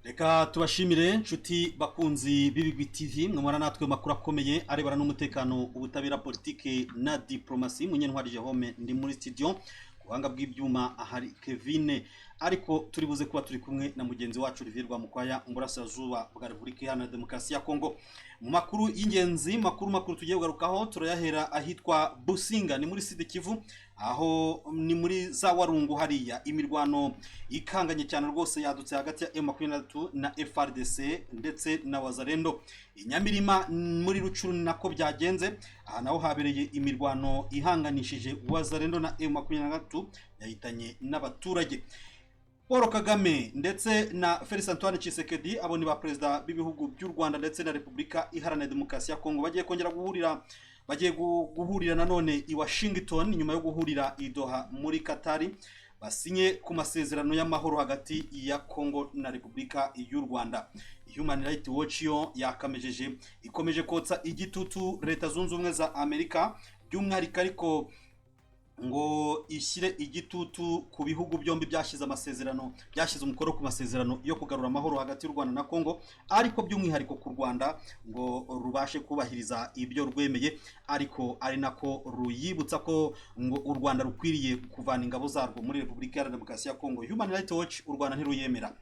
Reka tubashimire nshuti bakunzi b'Ibigwi TV mwamara natwe makuru akomeye arebana n'umutekano ubutabera politike na diplomasi munyentwari Jérôme ndi muri studio kuhanga bw'ibyuma ahari Kevin ariko turi buze kuba turi kumwe na mugenzi wacu Olivier Rwamukwaya umburasirazuba bwa Repubulika Iharanira Demokarasi ya Kongo. Mu makuru y'ingenzi makuru tugiye kugarukaho turayahera ahitwa Businga ni muri Sud Kivu aho ni muri za Warungu hariya imirwano ikanganye cyane rwose yadutse hagati ya M23 na FRDC ndetse na Wazalendo. Inyamirima muri Rucuru nako byagenze aha naho habereye imirwano ihanganishije Wazalendo na M23 yahitanye n'abaturage. Paul Kagame ndetse na Felix Antoine Tshisekedi abo ni ba perezida b'ibihugu by'u Rwanda ndetse na Repubulika Iharanira Demokarasi ya Kongo bagiye kongera guhurira nanone i Washington nyuma yo guhurira i Doha muri Qatar basinye ku masezerano y'amahoro hagati ya Kongo na Repubulika y'u Rwanda. Human Rights Watch yo ikomeje kotsa igitutu leta zunze ubumwe za Amerika by'umwihariko ariko ngo ishyire igitutu ku bihugu byombi byashyize umukoro ku masezerano yo kugarura amahoro hagati y'u Rwanda na Kongo ariko by'umwihariko ku Rwanda ngo rubashe kubahiriza ibyo rwemeye ariko ari nako ruyibutsa ko ngo u Rwanda rukwiriye kuvana ingabo zarwo muri Repubulika Iharanira Demokarasi ya Kongo. Human Rights Watch u Rwanda ntiruyemera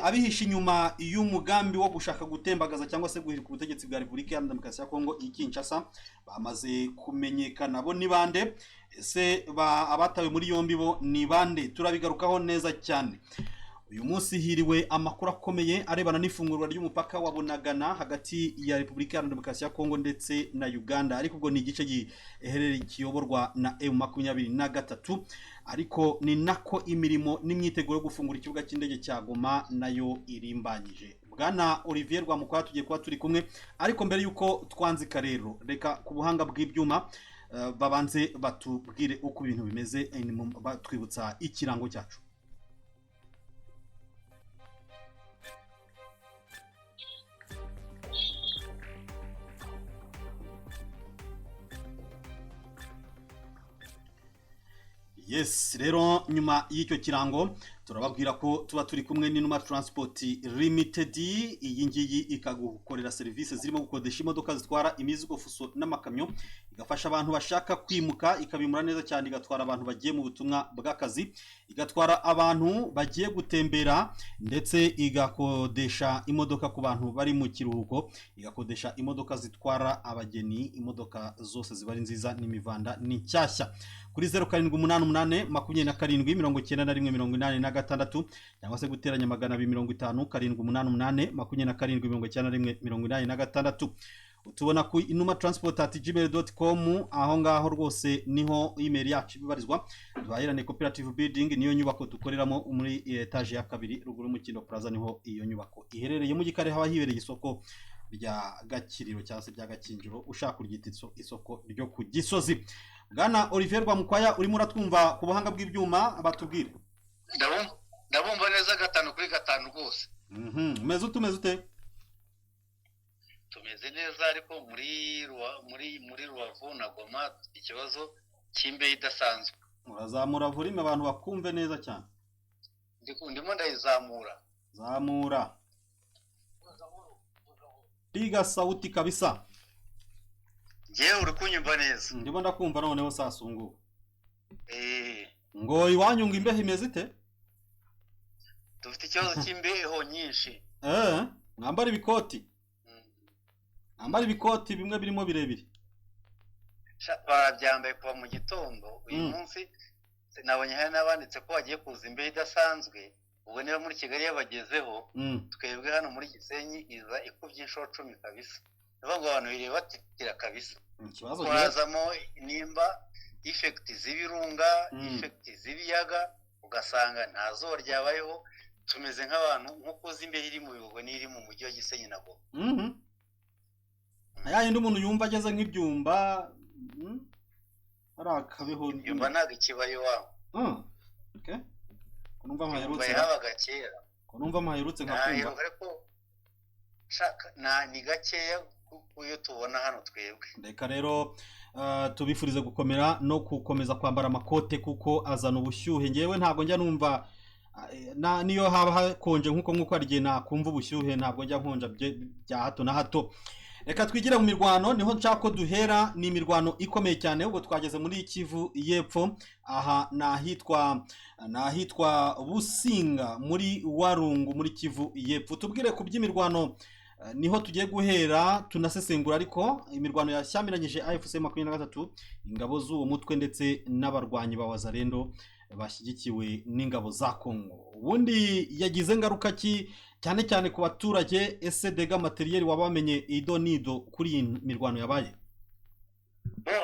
abihishe inyuma y'umugambi wo gushaka gutembagaza cyangwa se guhirika ubutegetsi bwa Repubulika Iharanira Demokarasi ya Kongo i Kinshasa bamaze kumenyekana. Bo ni bande? Ese abatawe muri yombi bo ni bande? Turabigarukaho neza cyane. Uyu munsi hiriwe amakuru akomeye arebana n'ifungurwa ry'umupaka wa Bunagana hagati ya Repubulika Iharanira Demokarasi ya Kongo ndetse na Uganda ariko ubwo ni igice giherereye kiyoborwa na M23 ariko ni nako imirimo n'imyiteguro yo gufungura ikibuga cy'indege cya Goma nayo irimbanyije. Bwana Olivier Rwamukwaya tugiye kuba turi kumwe ariko mbere yuko twanzika rero reka ku buhanga bw'ibyuma babanze batubwire uko ibintu bimeze batwibutsa ikirango cyacu. Yes, rero nyuma y'icyo kirango turababwira ko tuba turi kumwe n'Inuma Transport Limited. Iyi ngiyi ikagukorera serivisi zirimo gukodesha imodoka zitwara imizigo fuso n'amakamyo, igafasha abantu bashaka kwimuka, ikabimura neza cyane, igatwara abantu bagiye mu butumwa bw'akazi, igatwara abantu bagiye gutembera ndetse igakodesha imodoka ku bantu bari mu kiruhuko, igakodesha imodoka zitwara abageni, imodoka zose ziba ari nziza n'imivanda ni nshyashya. Kuri 0788 cyangwa se guteranya 250 utubona ku inumatransport@gmail.com aho ngaho rwose niho email yacu bibarizwa. Duhahirane Cooperative Building niyo nyubako dukoreramo muri etage ya kabiri ruguru mu Kindo Plaza niho iyo nyubako iherereye. Mu gikare haba hibereye isoko rya Gakiriro cyangwa se rya Gakinjiro ushaka kuryita isoko ryo ku Gisozi. Bwana Olivier Rwamukwaya urimo uratwumva ku buhanga bw'ibyuma batubwire. Ndabumva neza 5 kuri 5 rwose. Umeze ute? Tumeze neza ariko muri Rubavu na Goma ikibazo cy'imbeho idasanzwe. Urazamura volume abantu bakumve neza cyane. Ndimo ndayizamura. Zamura. Piga sauti kabisa. Jewe uri kunyumva neza? Ndimo ndakumva noneho sasungu. Ngo iwanyu ngo imbeho imeze ite? Dufite ikibazo cy'imbeho nyinshi. Mwambara ibikoti. Mwambara ibikoti bimwe birimo birebire. Barabyambaye kuva mu gitondo. Uyu munsi nabonye hari n'abanditse ko bagiye kuza imbeho idasanzwe. Ubwo niba muri Kigali yabagezeho twebwe hano muri Gisenyi iza ikubye inshuro 10 kabisa. Nivuga ngo abantu bireba batitira kabisa. Twazamo nimba effect z'ibirunga, effect z'ibiyaga ugasanga ntazo ryabayeho. Tumeze nk'abantu nkuko zimbeho iri mu bihugu n'iri mu mujyi wa Gisenyi nago. Ayandi umuntu yumva ageze nk'ibyumba arakabeho yumva naga ikibaye waho. Okay. Kunumva amaherutse. Kunumva amaherutse nkakumva. Ariko shaka ni gakeya uyo tubona hano twebwe. Reka rero tubifurize gukomera no gukomeza kwambara amakote kuko azana ubushyuhe. Ngewe ntago njya numva niyo haba hakonje nkuko hari igihe nakumva ubushyuhe ntabwo njya nkonja bya hato na hato. Reka twigire mu mirwano, niho nshaka ko duhera. Ni imirwano ikomeye cyane, ubwo twageze muri Kivu y'Epfo, aha nahitwa Businga muri Warungu muri Kivu y'Epfo. Tubwire ku by'imirwano, niho tugiye guhera tunasesengura. Ariko imirwano yashyamiranyije AFC 23 ingabo z'uwo mutwe ndetse n'abarwanyi ba Wazalendo bashyigikiwe n'ingabo za Kongo. Ubundi yagize ngaruka ki cyane cyane ku baturage? Ese dega materiel wabamenye ido nido kuri iyi mirwano yabaye?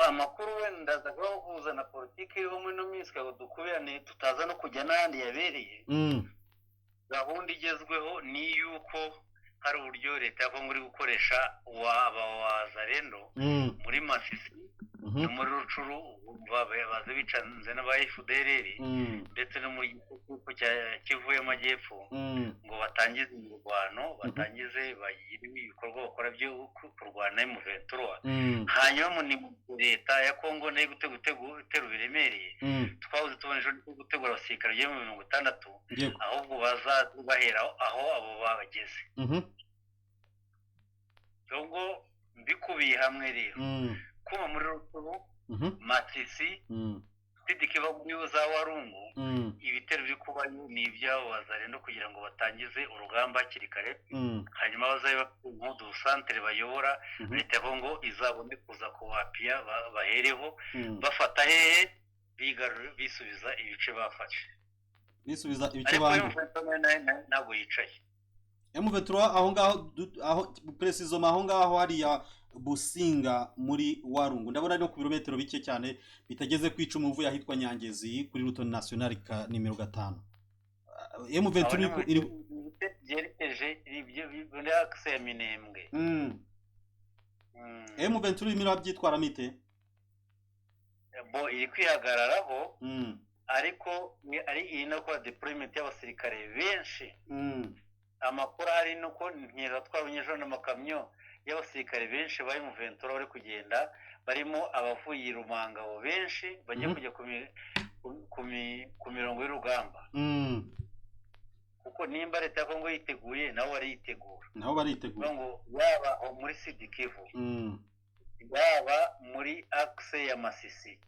Amakuru wenda zagahuza na politiki yo muri no minsi ngo dukubirane tutaza no kujya n'ahandi yabereye. Gahunda igezweho ni yuko hari uburyo leta ya Kongo iri gukoresha Wazalendo muri Masisi no muri Rucuru, baze bicanze n'aba FDLR ndetse no muri gihugu cya Kivu y'Amajyepfo ngo batangize imirwano, batangize bagire ibikorwa bakora byo kurwana M23. Hanyuma ni leta ya Kongo nayo gutera biremereye. Twabuze tubona ejo gutegura abasirikare byo mu 60, ahubwo bazabahera aho abo babageze. Ubwo mbikubiye hamwe rero kuba muri Rucuru, Masisi, Tidiki muri za Warungu, ibitero byo kuba ni ibyabo Wazalendo kugira ngo batangize urugamba hakiri kare, hanyuma bazabe bafite centre bayobora leta ya Kongo izabone kuza kubapia bahereho bafata hehe bisubiza ibice bafashe. Bisubiza ibice bandi ntabwo yicaye. M23 aho precisement aho ngaho hari ya Businga muri Warungu, ndabona no ku birometero bike cyane bitageze kwica umuvu yahitwa Nyangezi kuri route nationale nimero 5. M23 iri byerekeje ibyo bibone axe ya Minembwe. M23 imira byitwara mite iri kwihagararaho, ariko iri no kwa deployment y'abasirikare benshi. Amakuru ari nuko nkira twabonyejo n'amakamyo y'abasirikare benshi bari mu Ventura bari kugenda, barimo abavuye Rumangabo benshi bajya kujya ku mirongo y'urugamba. Kuko nimba leta ya Kongo yiteguye nabo baritegura ngo yaba muri Sud Kivu, yaba muri axe ya Masisi,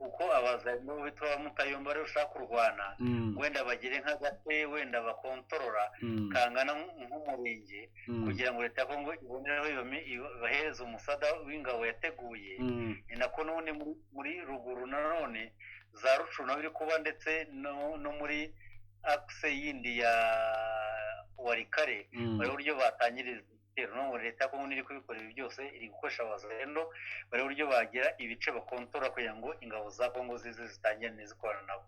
uko abazalendo bitwa Mutayomba rero ushaka kurwana, wenda bagire nk'agate, wenda bakontorora kangana nk'umurenge, kugira ngo leta ya Kongo ibonereho bahereze umusada w'ingabo yateguye. Ni nako none muri ruguru nanone za Rucuru nabiri kuba, ndetse no muri axe yindi ya Warikare bari uburyo batangiriza no leta ya Kongo iri kubikora ibi byose, iri gukoresha Wazalendo bari uburyo bagira ibice bakontora kugira ngo ingabo za Kongo zitangira neza ikorana nabo.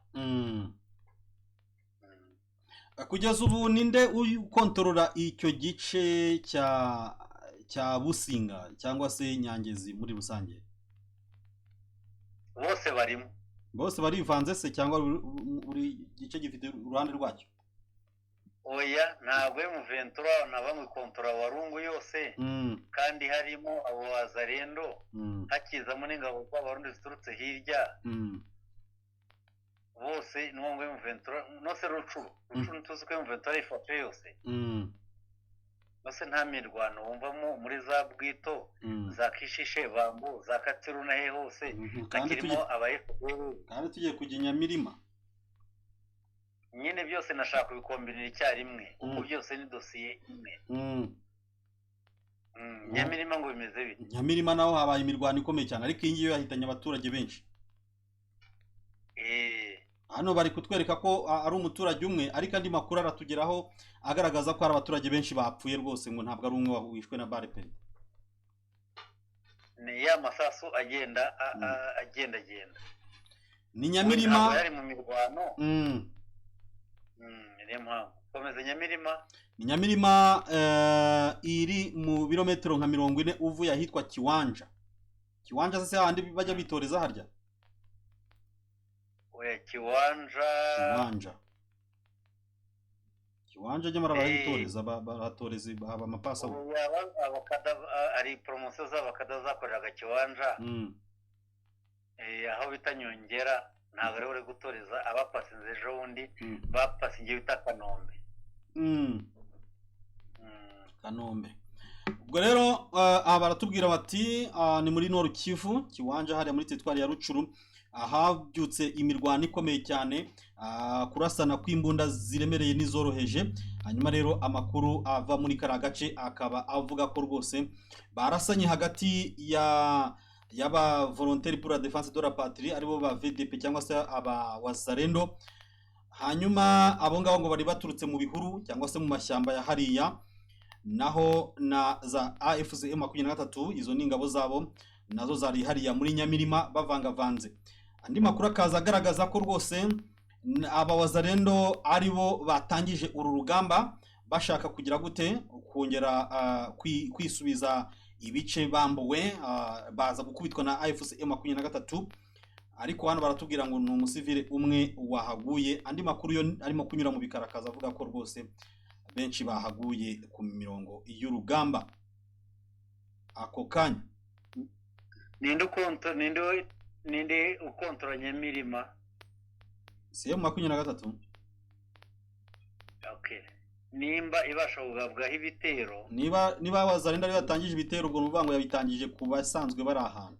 Kugeza ubu ninde ukontorora icyo gice cya Businga cyangwa se Nyangezi muri rusange? Bose barivanze se cyangwa buri gice gifite uruhande rwacyo? Oya, ntabwo M23 na bamwe kontora Warungu yose, kandi harimo abo Wazalendo hakizamo n'ingabo z'abarundi ziturutse hirya. Bose n'uwo M23 nose Rucuru tuzi ko M23 ifashe yose. Bose nta mirwano wumvamo muri za Bwito, za Kishishe, Bambo, za Katsiru na he hose hakirimo aba FDL. Kandi tugiye kujya Nyamirima nyine byose nashaka kubikombinira icyarimwe kuko byose ni dosiye imwe. Nyamirima ngo bimeze bite? Nyamirima naho habaye imirwano ikomeye cyane, ariko iyi ngiyo yahitanye abaturage benshi. Hano bari kutwereka ko ari umuturage umwe, ariko andi makuru aratugeraho agaragaza ko ari abaturage benshi bapfuye rwose, ngo ntabwo ari umwe wishwe na bare peri. Ni ya masasu agenda. Ni Nyamirima yari mu mirwano. Komeza Nyamirima. Ni Nyamirima iri mu birometero nka 40 uvuye ahitwa Kiwanja. Kiwanja sase handi bajya bitoreza harya? Oya, Kiwanja nyamara barahitoreza, baratoreza haba amapasa. Ari promotion z'abakada zakoreraga Kiwanja. Aho bita Nyongera ntabwo ari uri gutoreza abapasinze ejo bundi bapasinge bita Kanombe. Kanombe. Ubwo rero aha baratubwira bati ni muri Nord Kivu Kiwanja hariya muri teritwari ya Rucuru, ahabyutse imirwano ikomeye cyane, kurasana kw'imbunda ziremereye n'izoroheje. Hanyuma rero amakuru ava muri kariya gace akaba avuga ko rwose barasanye hagati y'aba volontaire pour la défense de la patrie aribo ba VDP cyangwa se aba Wazalendo. Hanyuma abo ngabo ngo bari baturutse mu bihuru cyangwa se mu mashyamba ya hariya, naho na za AFC M23 izo ni ingabo zabo nazo zari hariya muri Nyamirima bavangavanze. Andi makuru akaza agaragaza ko rwose aba Wazalendo aribo batangije uru rugamba bashaka kugira gute kongera kwisubiza ibice bambuwe, baza gukubitwa na AFC M23. Ariko hano baratubwira ngo ni umusivile umwe wahaguye. Andi makuru yo arimo kunyura mu bikarakaza avuga ko rwose benshi bahaguye ku mirongo y'urugamba ako kanya. Ninde ukontoranya Nyamirima? M23. Okay. Nimba ibasha kugabwaho ibitero, niba Wazalendo ari batangije ibitero, ubwo nuvuga ngo yabitangije ku basanzwe bari ahantu,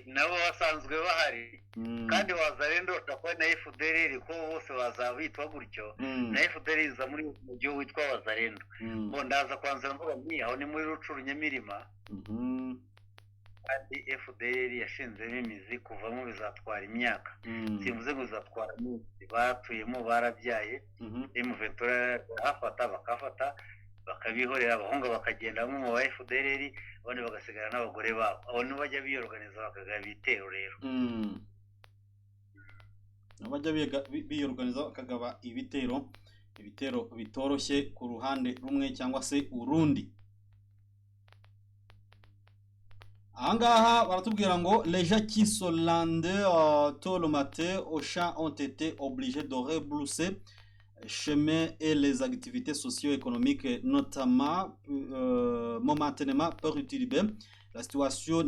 nabo basanzwe bahari. Kandi Wazalendo takwa na FDLR ko bose bazabitwa gutyo. Na FDLR iza muri mu gihugu witwa Wazalendo. Ngo ndaza kwanza mvuga nti aho ni muri Rucuru Nyamirima. Kandi FDLR yashinzemo imizi kuvamo bizatwara imyaka. Simvuze ngo bizatwara iminsi, batuyemo barabyaye. M23 bakafata bakabihorera, abahunga bakagenda mu wa FDLR, abandi bagasigara n'abagore babo. Abo ni bajya biyorganiza bakagaba ibitero rero. Bajya biyorganiza bakagaba ibitero bitoroshye ku ruhande rumwe cyangwa se urundi. Ahangaha baratubwira ngo les gens qui sont landés tôt le matin au champ ont été obligés de rebrousser chemin et les activités socio-économiques notamment momentanément perturbées. La situation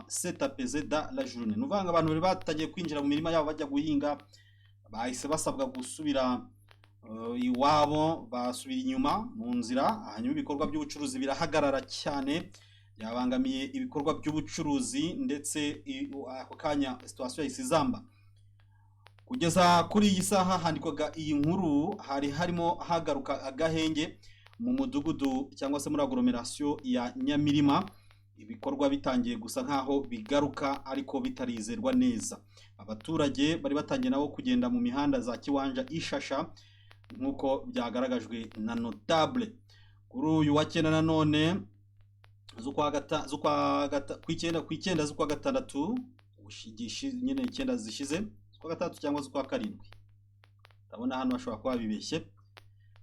s'est apaisée dans la journée. Nous vanga abantu bari batagiye kwinjira mu mirima yabo bajya guhinga, bahise basabwa gusubira iwabo, basubira inyuma mu nzira. Hanyuma ibikorwa by'ubucuruzi birahagarara cyane, yabangamiye ibikorwa by'ubucuruzi, ndetse ako kanya situation yisizamba. Kugeza kuri iyi saha handikwaga iyi nkuru hari harimo hagaruka agahenge mu mudugudu cyangwa se muri agglomeration ya Nyamirima. Ibikorwa bitangiye gusa nkaho bigaruka ariko bitarizerwa neza. Abaturage bari batangiye nabo kugenda mu mihanda za Kiwanja Ishasha nkuko byagaragajwe na notable. Kuri uyu wa cyenda nanone kw'icyenda z'ukwa gatandatu nyine 9 zishize z'ukwa gatandatu cyangwa z'ukwa karindwi, ndabona hano bashobora kuba bibeshye,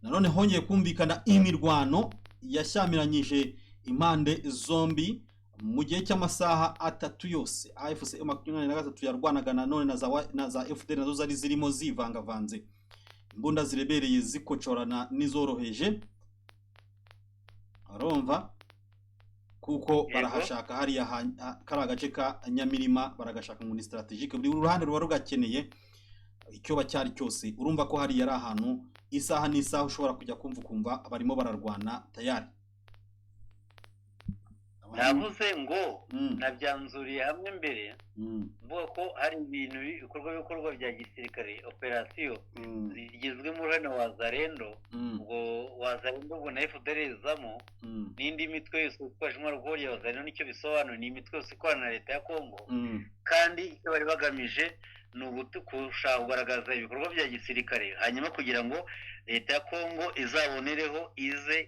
nanone hongeye kumvikana imirwano yashyamiranyije impande zombi mu gihe cy'amasaha 3 yose. AFC M23 yarwanaga nanone na za FDL nazo zari zirimo zivangavanze, imbunda zirebereye zikocorana n'izoroheje. arumva kuko barahashaka hariya kari agace ka Nyamirima, baragashaka ngo ni strategique, buri ruhande ruba rugakeneye icyo bacyari cyose. Urumva ko hari yari ahantu isaha n'isaha ushobora kujya kumva barimo bararwana tayari. navuze ngo nabyanzuriye hamwe mbere mvuga ko hari ibintu bikorwa bya gisirikare operation zigizwe muri hano Wazalendo, ngo Wazalendo ngo na FDL zamo n'indi mitwe yose twaje mu rwego ya Wazalendo. Nicyo bisobanura ni imitwe yose ikorana na leta ya Kongo, kandi icyo bari bagamije ni ugushaka kugaragaza ibikorwa bya gisirikare, hanyuma kugira ngo leta ya Kongo izabonereho ize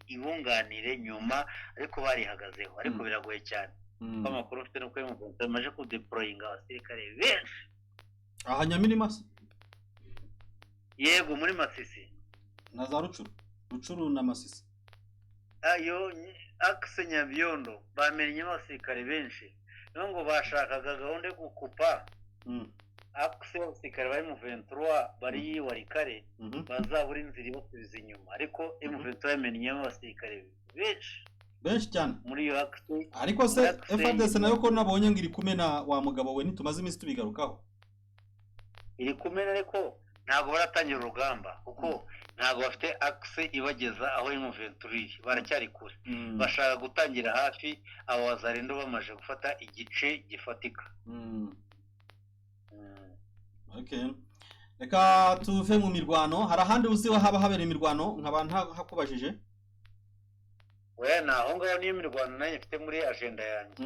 ibunganire nyuma, ariko barihagazeho. Ariko biragoye cyane ko amakuru ufite no kwemeza bamaze kudeployinga abasirikare benshi aha Nyamirima. Yego, muri Masisi na za Rucuru na Masisi, ayo akse Nyabyondo bamenye abasirikare benshi, niyo ngo bashakaga gahunda yo gukupa akse abasirikare bari mu 23 bari Warikare bazabura inzira ibasubiza inyuma, ariko M23 yamenye abasirikare benshi benshi cyane muri iyo akisi. ariko se FARDC nayo ko nabonye ngo iri kumena wa mugabo we ntitumaze iminsi tubigarukaho. Iri kumena ariko ntabwo baratangira urugamba kuko ntabwo bafite akisi ibageza aho M23 baracyari kure. Bashaka gutangira hafi abo wazarendo bamaje gufata igice gifatika. Okay. Reka tuve mu mirwano, hari ahandi uzi haba habera imirwano nk'abantu hakubajije? We naho ngaho niyo mirwano nayo ifite muri agenda yanjye.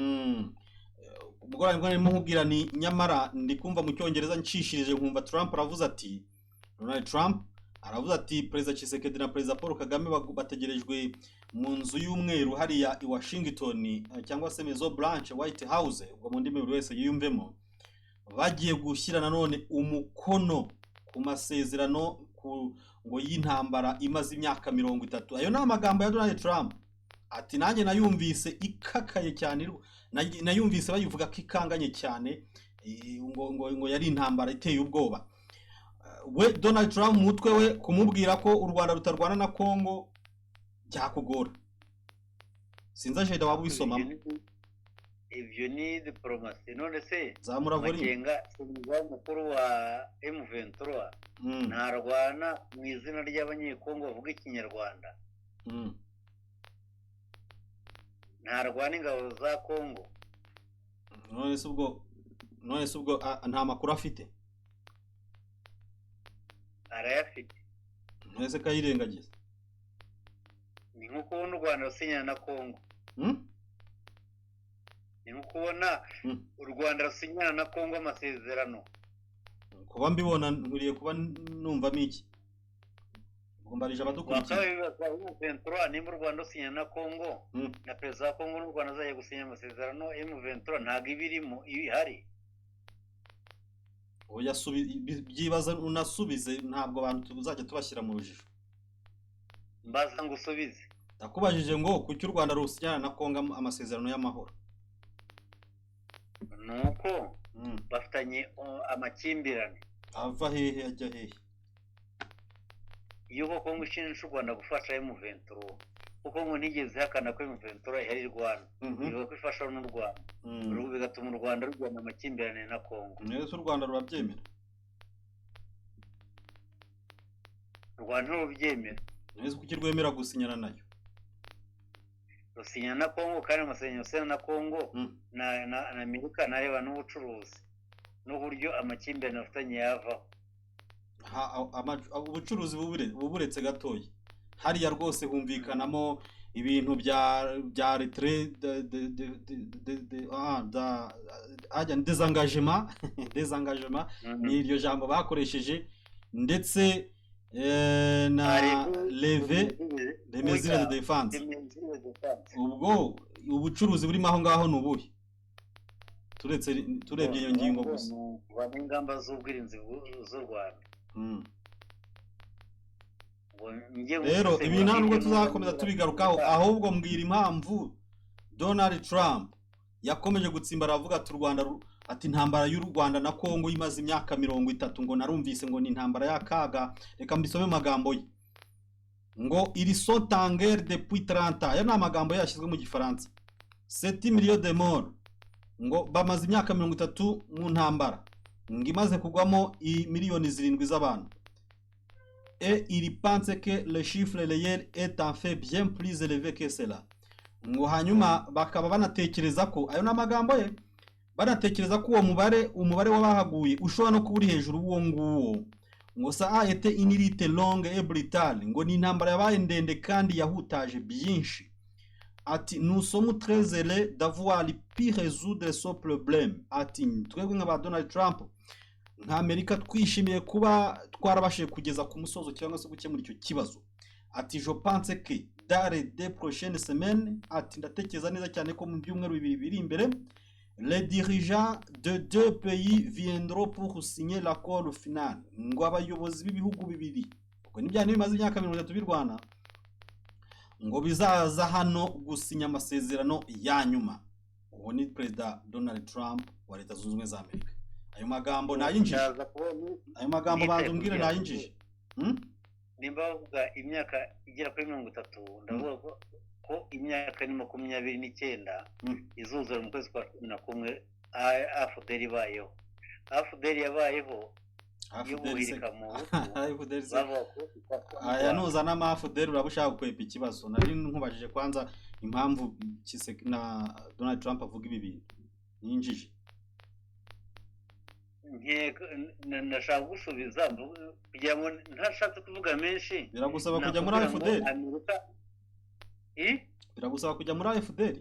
Umugore ngo arimo nkubwira ni nyamara ndi kumva mu cyongereza ncishirije nkumva Trump aravuze ati Donald Trump aravuze ati President Tshisekedi na President Paul Kagame bategerejwe mu nzu y'umweru hariya i Washington cyangwa se Maison Blanche White House, ubwo mu ndimi buri wese yiyumvemo, bagiye gushyira nanone umukono ku masezerano ngo y'intambara imaze imyaka 30. Ayo ni amagambo ya Donald Trump. Ati nanjye nayumvise ikakaye cyane, nayumvise bayivuga ko ikanganye cyane, ngo yari intambara iteye ubwoba. We Donald Trump mutwe we kumubwira ko u Rwanda rutarwana na Kongo byakugora. Sinza jeda waba ubisomamo. Ibyo ni diplomasi. None se Zamuravuri Makenga mukuru wa M23 ntarwana mu izina ry'abanyekongo bavuga ikinyarwanda. Ntarwana ingabo za Kongo. None se ubwo nta makuru afite. Arayafite. None se kayirengagiza. Ni nko kubona u Rwanda rusinyana na Kongo. Ni nko kubona u Rwanda rusinyana na Kongo amasezerano. Kuba mbibona nkuriye kuba numva miki. Ngombarije abadukurikiye. M23 nimba u Rwanda rusinyana na Kongo na Perezida wa Kongo n'u Rwanda zaje gusinya amasezerano, M23 ntago ibirimo ihari. Oya byibaza unasubize, ntabwo abantu tuzajya tubashyira mu rujijo. Mbaza ngo usubize. Ndakubajije ngo kuki u Rwanda rusinyana na Kongo amasezerano y'amahoro? Nuko bafitanye amakimbirane. Ava hehe ajya hehe? Iyo Kongo ishinja u Rwanda gufasha M23, kuko ngo nigeze hakana ko M23 ihari Rwanda, ivuga ko ifasha n'u Rwanda. Urubu bigatuma u Rwanda rugwana amakimbirane na Kongo. Neza u Rwanda rurabyemera? U Rwanda rubyemera. Neza kuki rwemera gusinyana nayo? Rusinyana na Kongo kandi amasezerano na Kongo na Amerika nareba n'ubucuruzi n'uburyo amakimbirane afitanye yavaho. Ubucuruzi buburetse gatoya hariya rwose humvikanamo ibintu bya retrait désengagement ni iryo jambo bakoresheje, ndetse na lever des mesures de défense. Ubwo ubucuruzi burimo aho ngaho nubuhe turebye iyo ngingo gusa ingamba z'ubwirinzi z'u Rwanda. Rero ibi ntabwo tuzakomeza tubigarukaho, ahubwo mbwira impamvu Donald Trump yakomeje gutsimbara avuga ati u Rwanda ati intambara y'u Rwanda na Kongo imaze imyaka 30, ngo narumvise ngo ni intambara y'akaga. Reka mbisome magambo ye ngo ils sont en guerre depuis 30 ans. Aya ni amagambo yashyizwe mu gifaransa. 7 millions de morts, ngo bamaze imyaka 30 mu ntambara, ngo imaze kugwamo miliyoni 7 z'abantu. Et il pense que le chiffre réel est en fait bien plus élevé que cela. Ngo hanyuma bakaba banatekereza ko ayo n'amagambo ye, banatekereza ko uwo umubare w'abahaguye ushobora no kuburi hejuru w'uwo nguwo. Ngo ça a été une lutte longue et brutale, ngo ni intambara yabaye ndende kandi yahutaje byinshi. Ati nous sommes très heureux d'avoir pu résoudre ce problème. Ati twebwe nk'aba Donald Trump nka Amerika twishimiye kuba twarabashije kugeza ku musozo cyangwa se gukemura icyo kibazo. Ati je pense que dans les 2 prochaines semaines, ati ndatekereza neza cyane ko mu byumweru bibiri biri imbere, les dirigeants de 2 pays viendront pour signer l'accord final. Ngo abayobozi b'ibihugu bibiri, ubwo nibyane bimaze imyaka 30 birwana, ngo bizaza hano gusinya amasezerano ya nyuma. Uwo ni President Donald Trump wa Leta Zunze Ubumwe za Amerika. Ayo magambo nayinjije. Ayo magambo banzumbwire nayinjije. Nimba bavuga imyaka igera kuri 30, ndavuga ko ko imyaka ni 29 izuzura mu kwezi kwa 11 AFDL ibayeho. AFDL yabayeho y'ubuhirika mu aya nuzana AFDL urabushaka kwepa ikibazo. Nari nkubajije kwanza impamvu na Donald Trump avuga ibi bintu ninjije. Ndashaka gusubiza kugira ngo ntashatse kuvuga menshi. Biragusaba kujya muri AFDL? Biragusaba kujya muri AFDL?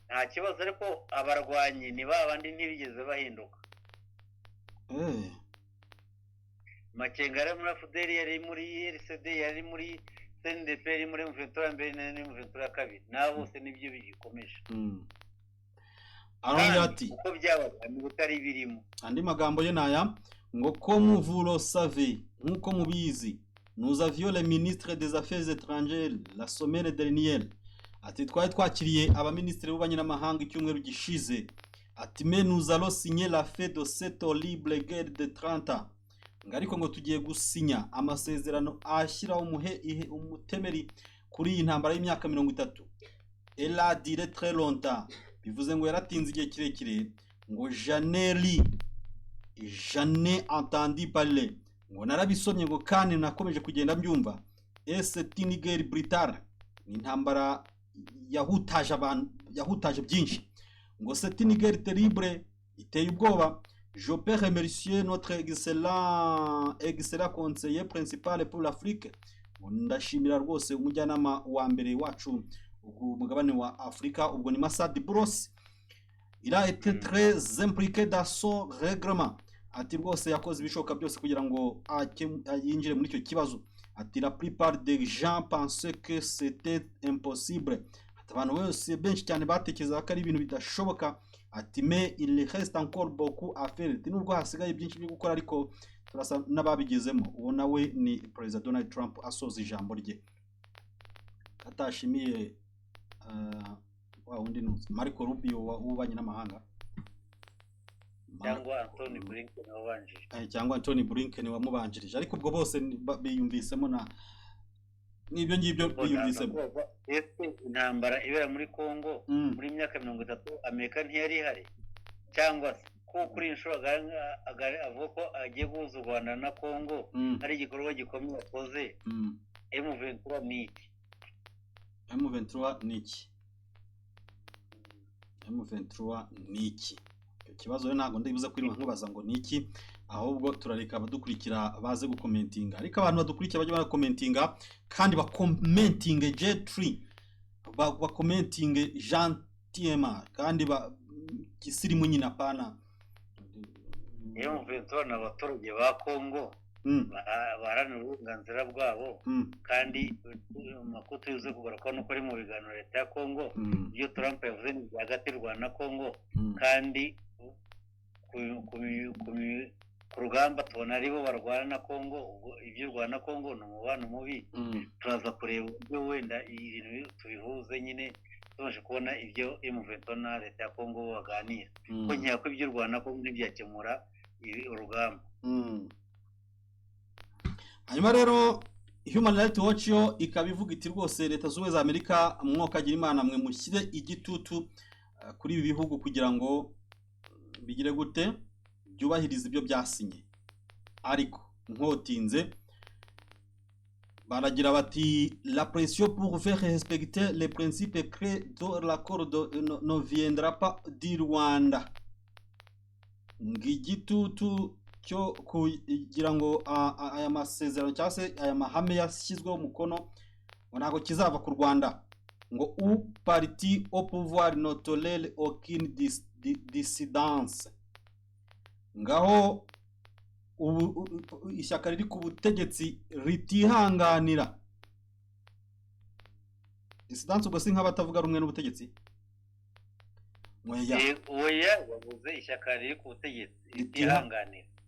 Nta kibazo, ariko abarwanyi ni babandi ntibigeze bahinduka. Makenga ari muri AFDL, yari muri RCD, yari muri CNDP, yari muri M23 mbere na M23 kabiri. Nabo bose nibyo bigikomeje. Arongera ati uko byabaga ni bitari birimo. Andi magambo ye naya ngo comme vous le savez, nkuko mubizi, nous avions le ministre des Affaires étrangères la semaine dernière. Ati twari twakiriye abaministre b'ubanye n'amahanga icyumweru gishize. Ati mais nous allons signer la fin de cette horrible guerre de 30 ans. Ngariko ngo tugiye gusinya amasezerano ashyiraho umutemeri kuri iyi ntambara y'imyaka 30. Elle a duré très longtemps. Bivuze ngo yaratinze igihe kirekire. Ngo Janeli jamais entendu parler. Ngo narabisomye ngo kandi nakomeje kugenda mbyumva. C'est une guerre brutale. Ni intambara yahutaje abantu, yahutaje byinshi. Ngo c'est une guerre terrible, iteye ubwoba. Je peux remercier notre excellent conseiller principal pour l'Afrique. Ndashimira rwose umujyanama wa mbere wacu umugabane wa Afrika, ubwo ni Masad Boulos. Il a été très impliqué dans son règlement. Ati rwose yakoze ibishoboka byose kugira ngo yinjire muri icyo kibazo. Ati la plupart des gens pensaient que c'était impossible. Ati abantu bose benshi cyane batekereza ko ari ibintu bidashoboka. Ati mais il reste encore beaucoup à faire. Ati nubwo hasigaye byinshi byo gukora ariko turasa n'ababigezemo. Uwo nawe ni President Donald Trump asoza ijambo rye. Atashimiye wa undi nuzi Marco Rubio w'ubanye n'amahanga cyangwa Anthony Blinken wamubanjirije, ariko ubwo bose biyumvisemo na nibyo ngibyo biyumvisemo. Intambara ibera muri Kongo muri myaka 30 Amerika ntiyari ihari, cyangwa ko kuri inshuro avuga ko agiye guhuza u Rwanda na Kongo ari igikorwa gikomeye akoze. M23 ni iki? M23 ni iki? M23 ni iki? Ikibazo rero ntago ndibuza kwirinda nkubaza ngo ni iki, ahubwo turareka abadukurikira baze gukomentinga. Ariko abantu badukurikira bajye barakomentinga kandi bakomentinge J3, bakomentinge gentiment kandi gisirimu nyina pana. M23 n'abaturage ba Kongo baharanira uburenganzira bwabo, kandi amakuru yuzuye kugaruka nuko ari mu biganiro leta ya Kongo iyo Trump yavuze ni hagati y'u Rwanda na Kongo, kandi ku rugamba tubona aribo barwana na Kongo. Ibyo Rwanda na Kongo ni umubano mubi. Turaza kureba ibyo wenda ibintu tubihuze nyine tubashe kubona ibyo M23 na leta ya Kongo baganira, ko nkeka ko ibyo Rwanda na Kongo ntibyakemura urugamba. Hanyuma rero Human Rights Watch yo ikabivuga iti rwose leta z'ubumwe za Amerika mwokagira imana mwe mushyire igitutu kuri ibi bihugu kugira ngo bigire gute byubahiriza ibyo byasinye. Ariko nkotinze baragira bati la pression pour faire respecter les principes clés de l'accord ne viendra pas du Rwanda. Ngigitutu cyo kugira ngo aya masezerano cyangwa se aya mahame yashyizweho umukono ngo ntago kizava ku Rwanda. Ngo u parti au pouvoir ne tolère aucune dissidence. Ngaho ishyaka riri ku butegetsi ritihanganira dissidence. Ubwo si nk'abatavuga rumwe n'ubutegetsi. Oya bavuze ishyaka riri ku butegetsi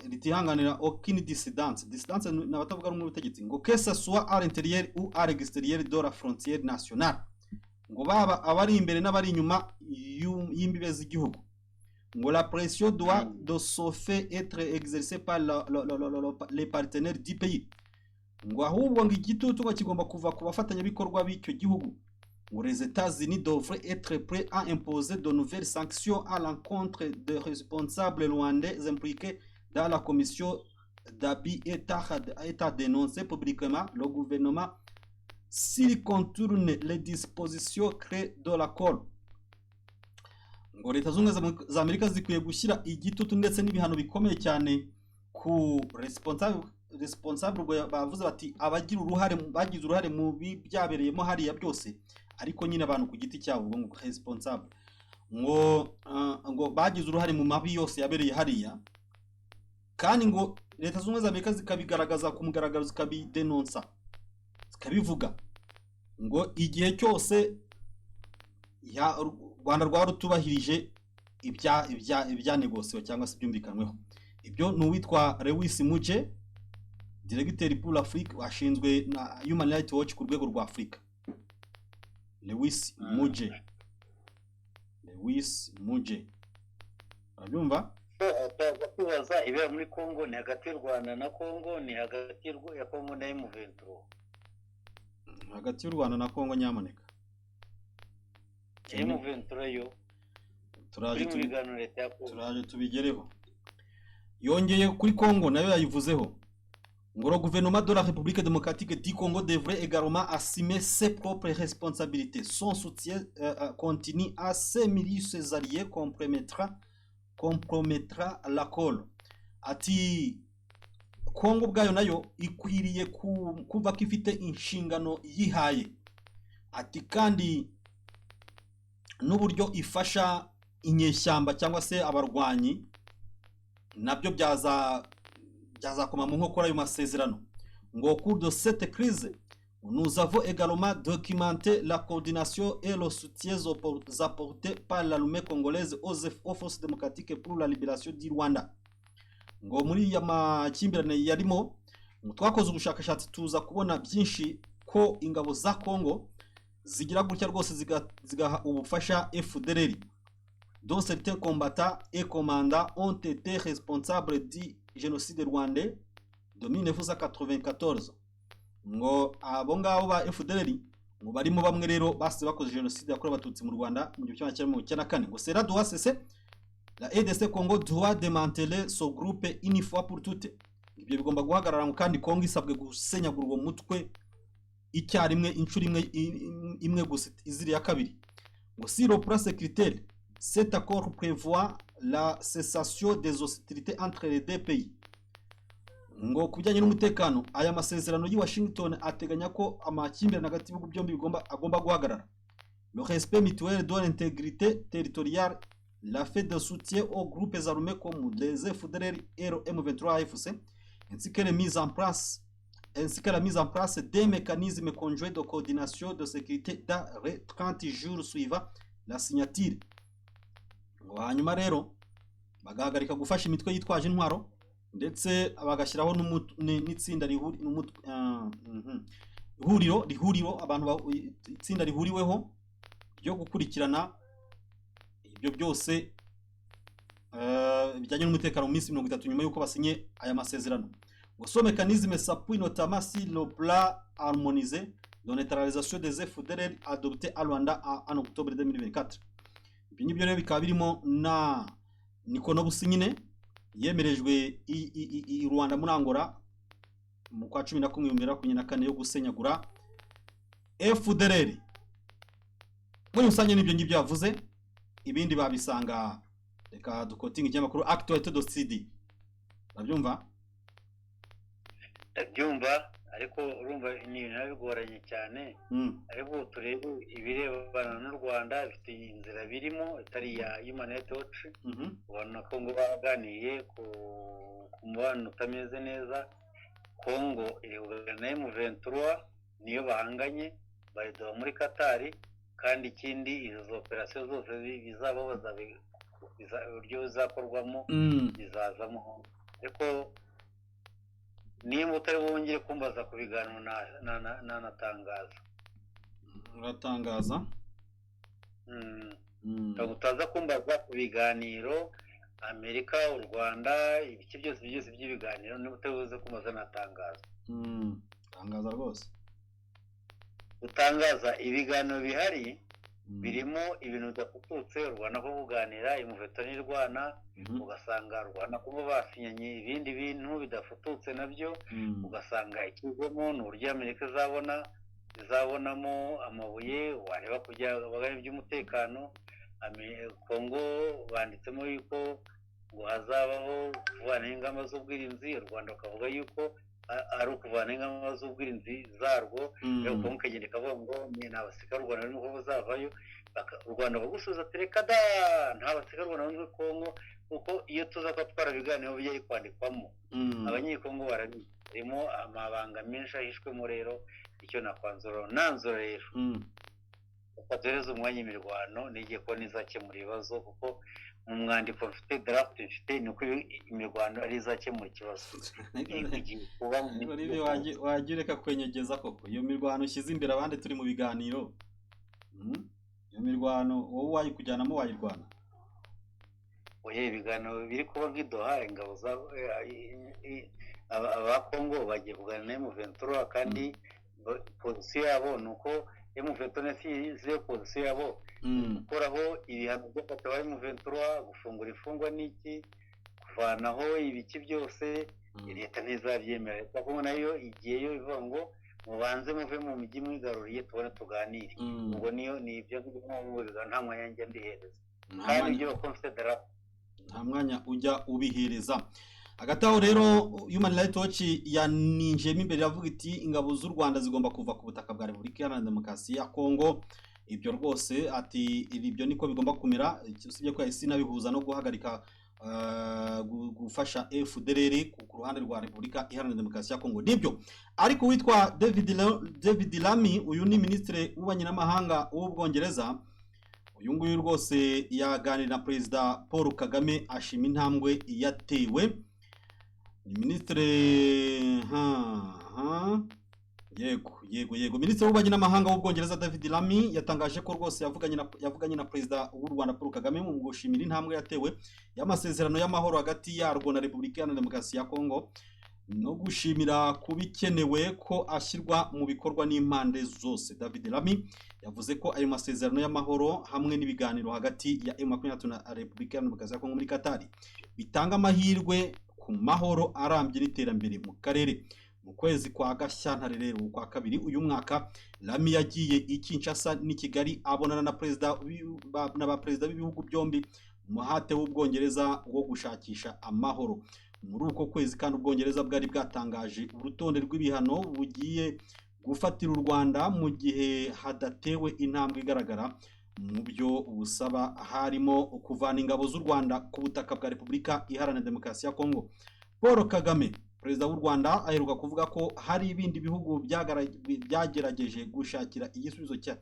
ritihanganira aucune dissidence. Dissidence n'abatavuga rumwe n'ubutegetsi. Ngo que ce soit à l'intérieur ou à l'extérieur de la frontière nationale. Ngo baba abari imbere n'abari inyuma y'imbibe z'igihugu. Ngo la pression doit de ce fait être exercée par les partenaires du pays. ngo ahubwo ngo igitutu ngo kigomba kuva ku bafatanyabikorwa b'icyo gihugu ngo les États-Unis devraient être prêts à imposer de nouvelles sanctions à l'encontre des responsables rwandais impliqués dans la commission d'abus État dénoncé publiquement le gouvernement s'il contourne les dispositions créées de l'accord. Ngo leta zunze za Amerika zikwiye gushyira igitutu ndetse n'ibihano bikomeye cyane ku responsable bavuze bati abagira uruhare bagize uruhare mu byabereyemo hariya byose, ariko nyine abantu ku giti cyabo ngo responsable ngo bagize uruhare mu mabi yose yabereye hariya, kandi ngo leta zunze za Amerika zikabigaragaza ku mugaragaro, zikabidenonsa, zikabivuga ngo igihe cyose ya Rwanda rwa rutubahirije ibya negosiyo cyangwa se byumvikanweho. Ibyo ni uwitwa Lewis Muje, Directeur pour l'Afrique washinzwe na Human Rights Watch ku rwego rwa Afurika. Lewis Muje urabyumva? Kwibaza ibera muri Congo ni hagati y'u Rwanda na Congo, ni hagati ya Congo na M23? Hagati y'u Rwanda na Congo nyamuneka. M23 yo turaje tubigereho. Yongeye kuri Congo nayo yayivuzeho ngo le gouvernement de la République démocratique du Congo devrait également assumer ses propres responsabilités. Son soutien continu à ces milices alliées compromettra l'accord. Ati Congo bwayo nayo ikwiriye kuva ko ifite inshingano yihaye. Ati kandi n'uburyo ifasha inyeshyamba cyangwa se abarwanyi nabyo byazakoma mu nkokora y'ayo masezerano. Ngo au cours de cette crise nous avons également documenté la coordination et le soutien apportés par l'armée congolaise aux forces démocratiques pour la libération du Rwanda. Ngo muri ya makimbirane yarimo twakoze ubushakashatsi tuza kubona byinshi ko ingabo za Congo zigira gutya rwose zigaha ubufasha FDLR, dont certains combattants et commandants ont été responsables du génocide rwandais de 1994. Ngo abo ngabo ba FDLR ngo barimo bamwe rero base bakoze génocide yakorewe abatutsi mu Rwanda mu 1994. Ngo cela doit cesser. La EDC Congo doit démanteler ce groupe une fois pour toutes. Ibyo bigomba guhagarara kandi Congo isabwe gusenyagura uwo mutwe icyarimwe inshuro imwe gusa iziri ya kabiri. Ngo si le plan sécuritaire, cet accord prévoit la cessation des hostilités entre les deux pays. Ngo kubijyanye n'umutekano aya masezerano yi Washington ateganya ko amakimbirane hagati y'ibihugu byombi agomba guhagarara. Le respect mutuel de l'intégrité territoriale, la fait de soutien aux groupes armés comme les FDLR et le M23 AFC, ainsi que la mise en place des mécanismes conjoints de coordination de sécurité dans les 30 jours suivant la signature. Ngo hanyuma rero bagahagarika gufasha imitwe yitwaje intwaro ndetse bagashyiraho n'itsinda ihuriro abantu itsinda rihuriweho ryo gukurikirana ibyo byose bijyanye n'umutekano mu minsi 30 nyuma y'uko basinye aya masezerano. Ngo ce mécanisme s'appuie notamment sur le plan harmonisé de neutralisation des FDLR adopté à Rwanda en octobre 2024. Ibyo ngibyo rero bikaba birimo na Nikono Businyine yemerejwe i Rwanda muri Angola mu kwa 11 2024 yo gusenyagura FDLR. Muri usanye n'ibyo ngibyo yavuze, ibindi babisanga reka dukotinga ikinyamakuru Actualité de CD. Urabyumva? Ndabyumva, ariko urumva ni nabigoranye cyane. Ariko turebe ibirebana n'u Rwanda bifite inzira birimo itari ya Human Rights Watch. Ubona ko ngo baganiye ku mubano utameze neza. Congo iri kugana M23 niyo bahanganye baridoba muri Qatar, kandi ikindi izo operation zose bizababaza uburyo bizakorwamo bizazamo. Ariko niba utari wongeye kumbaza ku biganiro natangaza. Uratangaza? Utaza kumbaza ku biganiro Amerika, u Rwanda, ibice byose by'ibiganiro, niba utari buze kumbaza natangaza. tangaza rwose gutangaza ibiganiro bihari birimo ibintu bidafututse u Rwanda ko kuganira imuveto n'irwana ugasanga Rwanda kuba basinyanye ibindi bintu bidafututse nabyo ugasanga ikizemo ni uburyo Amerika izabonamo amabuye wareba kujya bagana iby'umutekano Kongo banditsemo yuko ngo hazabaho kuvana ingamba z'ubwirinzi u Rwanda bakavuga yuko ari ukuvana ingamba z'ubwirinzi zarwo rero Kongo kagenda kavuga ngo ni abasirikare u Rwanda n'uko bazavayo u Rwanda bagusubiza tereka da nta basirikare u Rwanda n'uko Kongo kuko iyo tuza ko twarabiganiyeho byari kwandikwamo abanyekongo barabizi harimo amabanga menshi ahishwemo rero icyo nanzura rero duhereza umwanya imirwano n'igihe ko nizakemura ibibazo kuko mu mwandiko mfite draft mfite ni uko imirwano ari izakemura ikibazo wagira reka kwenyegeza koko iyo mirwano ushyize imbere abandi turi mu biganiro iyo mirwano wowe wayikujyanamo wayirwana oye ibiganiro biri kuba nk'idoha ingabo za abakongo bagiye kuganira na M23 kandi polisi yabo nuko M23 siyo polisi yabo gukoraho ibihano byo kwataba M23 gufungura ifungwa n'iki kuvanaho ibiki byose leta ntizabyemera kuko nayo igiyeyo ivuga ngo mubanze muve mu mijyi mwigaruriye tubone tuganire ubwo niyo ni ibyo nta mwanya njya mbihereza kandi ibyo bakomfite draft nta mwanya ujya ubihereza hagati aho rero Human Rights Watch yaninjiyemo imbere yavuga iti ingabo z'u Rwanda zigomba kuva ku butaka bwa Repubulika Iharanira Demokarasi ya Kongo ibyo rwose ati ibyo niko bigomba kumera usibye ko yahise inabihuza no guhagarika gufasha FDLR ku ruhande rwa Repubulika Iharanira Demokarasi ya Kongo nibyo ariko witwa David Lammy uyu ni ministre w'ububanyi n'amahanga w'Ubwongereza uyu nguyu rwose yaganira na Perezida Paul Kagame ashima intambwe yatewe ni ministre yego ministre w'ububanyi n'amahanga w'Ubwongereza David Lammy yatangaje ko rwose yavuganye na Perezida w'u Rwanda Paul Kagame mu gushimira intambwe yatewe y'amasezerano y'amahoro hagati yarwo na Repubulika Iharanira Demokarasi ya Kongo no gushimira kubikenewe ko ashyirwa mu bikorwa n'impande zose. David Lammy yavuze ko ayo masezerano y'amahoro hamwe n'ibiganiro hagati ya M23 na Repubulika Iharanira Demokarasi ya Kongo muri Katari bitanga amahirwe ku mahoro arambye n'iterambere mu karere. Mu kwezi kwa Gashyantare rero kwa kabiri uyu mwaka Lammy yagiye i Kinshasa n'i Kigali abonana na perezida b'ibihugu byombi umuhate w'Ubwongereza wo gushakisha amahoro. Muri uko kwezi kandi Ubwongereza bwari bwatangaje urutonde rw'ibihano bugiye gufatira u Rwanda mu gihe hadatewe intambwe igaragara mu byo busaba harimo kuvana ingabo z'u Rwanda ku butaka bwa Repubulika Iharanira Demokarasi ya Kongo. Paul Kagame Perezida w'u Rwanda aheruka kuvuga ko hari ibindi bihugu byagerageje gushakira igisubizo cya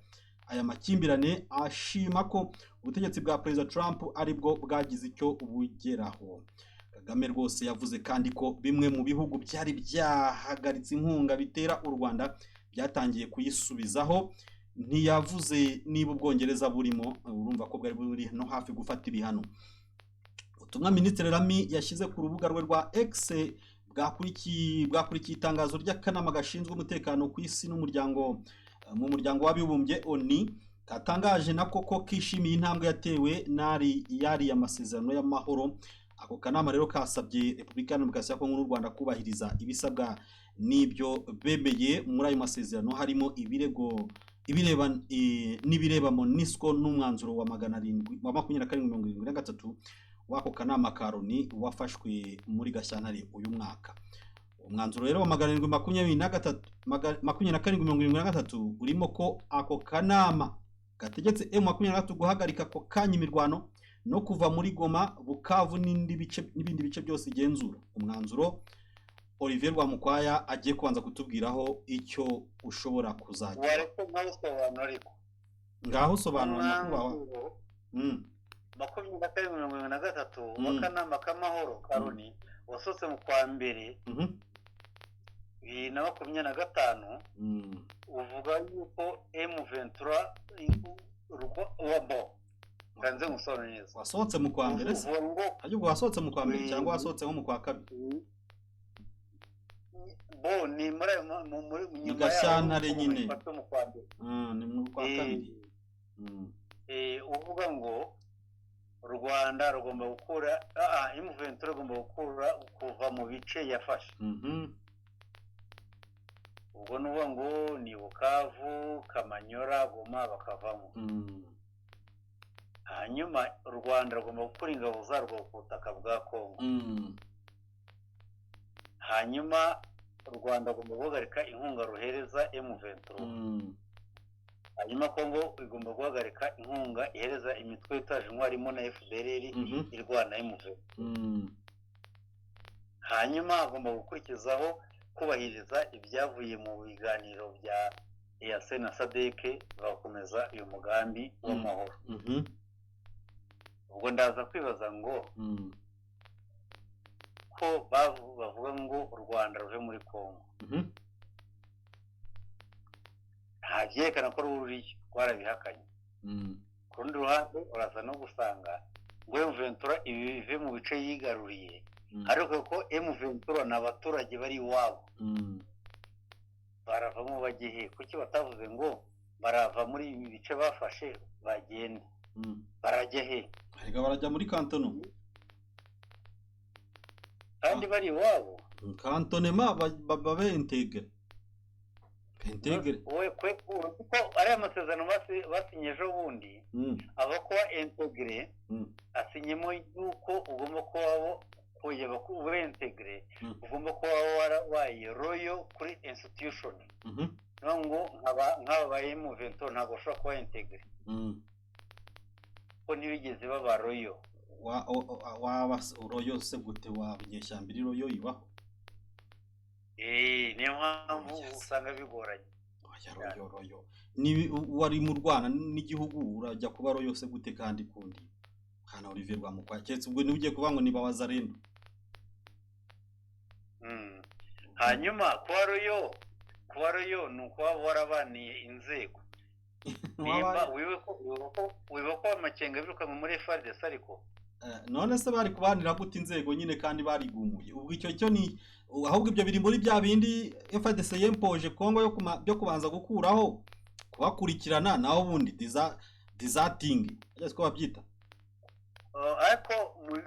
aya makimbirane ashima ko ubutegetsi bwa Perezida Trump aribwo bwagize icyo bugeraho. Kagame rwose yavuze kandi ko bimwe mu bihugu byari byahagaritse inkunga bitera u Rwanda byatangiye kuyisubizaho. Ntiyavuze niba Ubwongereza burimo, urumva ko bwari buri no hafi gufata ibihano. Ubutumwa Minisitiri Lammy yashyize ku rubuga rwe rwa X bwakurikiye itangazo ry'akanama gashinzwe umutekano ku isi n'umuryango mu muryango w'abibumbye ONU katangaje nako ko kishimiye intambwe yatewe yari amasezerano y'amahoro. Ako kanama rero kasabye Repubulika Iharanira Demokarasi ya Kongo n'u Rwanda kubahiriza ibisabwa n'ibyo bemeye muri ayo masezerano harimo n'ibireba MONUSCO n'umwanzuro wa 2773 wako kanama karoni wafashwe muri Gashyantare uyu mwaka. Umwanzuro rero wa 2773 urimo ko ako kanama gategetse M23 guhagarika ko kanya imirwano no kuva muri Goma, Bukavu n'ibindi bice byose igenzura. Umwanzuro Olivier Rwamukwaya agiye kubanza kutubwiraho icyo ushobora kuzagira. Ngaho sobanura kubaho. 2773 w'akanama k'amahoro karoni wasohotse mu kwa mbere 2025 uvuga yuko M23 ganze musoro neza wasohotse mu kwa mbere se ahubwo wasohotse mu kwa mbere cyangwa wasohotse nko mu kwa kabiri ni muri nyuma Gashyantare nyine ni mu kwa kabiri uvuga ngo u Rwanda rugomba gukura M23 rugomba gukura kuva mu bice yafashe ubwo nuvuga ngo ni Bukavu Kamanyora Goma bakavamo hanyuma u Rwanda rugomba gukura ingabo zarwo ku butaka bwa Kongo hanyuma u Rwanda rugomba guhagarika inkunga ruhereza M23 hanyuma Kongo igomba guhagarika inkunga ihereza imitwe itaje intwarimo na FDLR irwana M23 hanyuma agomba gukurikizaho kubahiriza ibyavuye mu biganiro bya EAC na SADC bakomeza uyu mugambi w'amahoro ubwo ndaza kwibaza ngo ko bavuga ngo u Rwanda ruje muri Kongo ntabyerekana ko ruriyo rwarabihakanye ku rundi ruhande uraza no gusanga ngo M23 ibi bive mu bice yigaruriye ariko ko M23 n'abaturage bari iwabo baravamo bagiye kuki batavuze ngo barava muri ibi bice bafashe bagende barajya he ariko barajya muri Kantono kandi bari iwabo Kantonema babe integre wowe ko ari amasezerano basinye ejo bundi aba kuba integre asinyemo yuko ugomba kuba kuyeba ko ube integre ugomba kuba warabaye royal kuri institution ngo nk'abaye mu vento ntabwo ushobora kuba integre ko ntibigeze baba royal waba royal se gute wabinyeshyambiri royal ibaho niyo mpamvu usanga bigoranye royo ni wari mu Rwanda n'igihugu urajya kuba royo se gute kandi kundi kana Olivier Rwamukwaketse ubwo nibugiye kuvuga ngo niba wazarendo hanyuma kuba royo nuko warabaniye inzego nimba wibuka ko amakenga biruka muri FARDC ariko none se bari kubanira gute inzego nyine kandi barigumuye ubwo icyo ni ahubwo ibyo biri muri bya bindi FARDC yempoje Kongo yo kubanza gukuraho kubakurikirana naho ubundi deserting cyangwa ko babyita ariko muri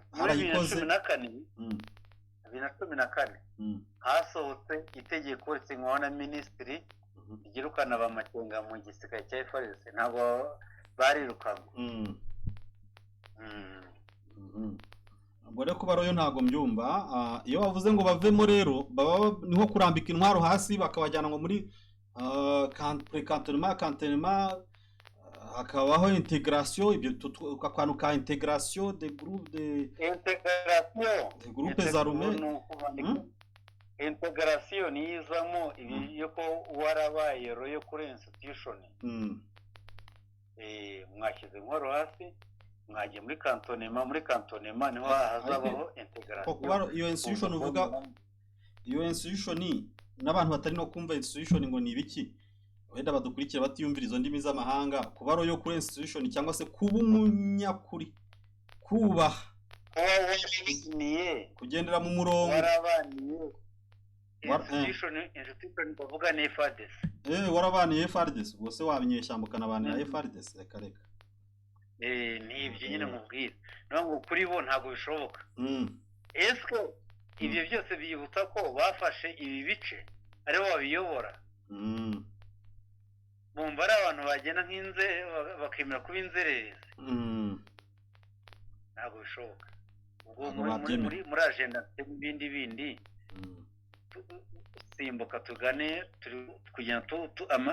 2014 hasohotse itegeko ritsinywa na ministry rigirukana abamakenga mu gisirikare cya FARDC ntabwo barirukanywe ubwo rero kuba royo ntago mbyumva iyo bavuze ngo bavemo rero baba niho kurambika intwaro hasi bakabajyana ngo muri kantonema hakabaho integration ibyo ukakwanuka integration de groupe armées integration nizamo ibi yo ko warabaye royo kuri institution mwashyize intwaro hasi mwagiye muri kantonema niho hazabaho integration iyo institution uvuga iyo institution n'abantu batari no kumva institution ngo ni ibiki wenda badukurikira batiyumvira izo ndimi z'amahanga kuba royo kuri institution cyangwa se kuba umunyakuri kubaha kugendera mu murongo warabaniye institution bavuga ni FARDC warabaniye FARDC bose wabinyeshyambukana abantu ya FARDC reka nibyo nyine mubwira ngo kuri bo ntabwo bishoboka esko ibyo byose biyibutsa ko bafashe ibi bice aribo babiyobora bumva ari abantu bagenda bakemera kuba inzererezi ntabwo bishoboka ubwo muri agenda n'ibindi simbuka tugane turi kugenda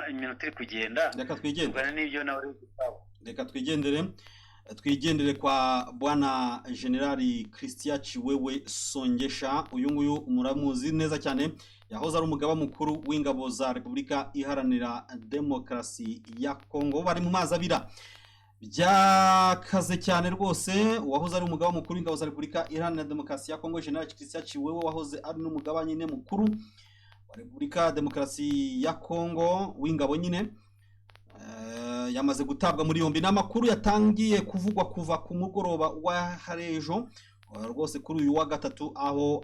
iminota iri kugenda reka twigendere tugane n'ibyo nawe uri gusaba reka twigendere kwa bwana generali Christian Chiwewe Songesha uyu nguyu muramuzi neza cyane yahoze ari umugaba mukuru w'ingabo za Repubulika Iharanira Demokarasi ya Kongo bari mu mazi abira byakaze cyane rwose uwahoze ari umugaba mukuru w'ingabo za Repubulika Iharanira Demokarasi ya Kongo generali Christian Chiwewe wahoze ari n'umugaba nyine mukuru wa Repubulika Demokarasi ya Kongo w'ingabo nyine yamaze gutabwa muri yombi n'amakuru yatangiye kuvugwa kuva ku mugoroba wa harejo rwose kuri uyu wa gatatu, aho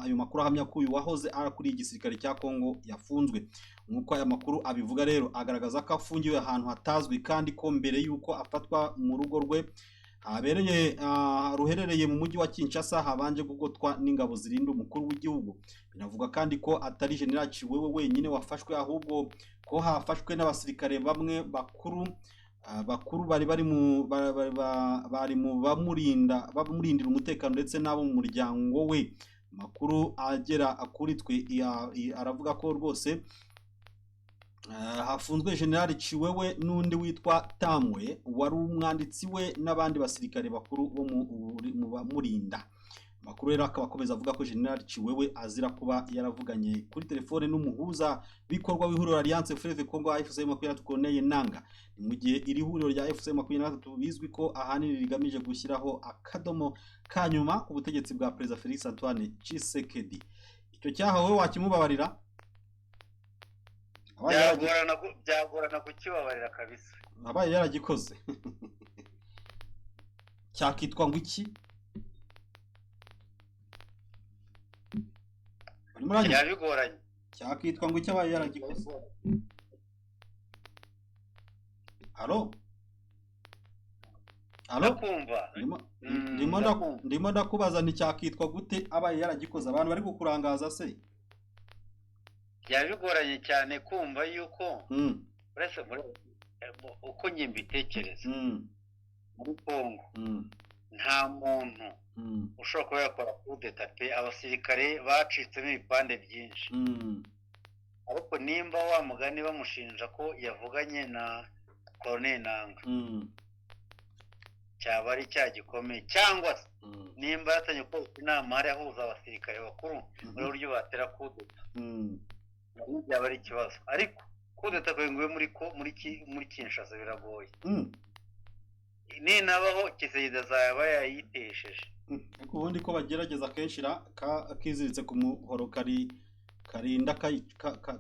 ayo makuru ahamya ko uyu wahoze arakuriye igisirikare cya Kongo yafunzwe. Nk'uko aya makuru abivuga rero, agaragaza ko afungiwe ahantu hatazwi kandi ko mbere y'uko afatwa mu rugo rwe ruherereye mu mujyi wa Kinshasa habanje gugotwa n'ingabo zirinda umukuru w'igihugu. Binavuga kandi ko atari General Chiwewe wenyine wafashwe, ahubwo ko hafashwe n'abasirikare bamwe bakuru bari mu bamurindira umutekano ndetse n'abo mu muryango we. Makuru agera kuri twe aravuga ko rwose hafunzwe General Chiwewe n'undi witwa Tamwe wari umwanditsi we n'abandi basirikare bakuru bo mu bamurinda. Makuru rero akaba akomeza avuga ko General Chiwewe azira kuba yaravuganye kuri telefone n'umuhuza bikorwa w'ihuriro Alliance Fleuve Congo FC23 Corneille Nangaa. Ni mu gihe iri huriro rya FC23 bizwi ko ahanini rigamije gushyiraho akadomo kanyuma ku butegetsi bwa President Felix Antoine Tshisekedi. Icyo cyaha wowe wakimubabarira? byagorana kukibabarira kabisa. Abaye yaragikoze. Cyakitwa ngo iki? Byabigoranye. Cyakitwa ngo iki abaye yaragikoze? Halo? Kumva. Ndimo ndakubaza ni cyakitwa gute abaye yaragikoze? Abantu bari kukurangaza se? Byabigoranye cyane kumva yuko uretse uko njye mbitekereza muri Kongo nta muntu ushobora kuba yakora kudeta pe. Abasirikare bacitsemo ibipande byinshi, ariko nimba wa mugani bamushinja ko yavuganye na Corneille Nangaa cyaba ari cya gikomeye, cyangwa se nimba yatanye ko inama hari ahuza abasirikare bakuru muri buryo batera kudeta, byaba ari ikibazo. Ariko kudeta kwenguwe muri Kinshasa biragoye. Ninabaho Tshisekedi azaba yayitesheje. Ariko ubundi ko bagerageza kenshira akiziritse ku muhoro karinda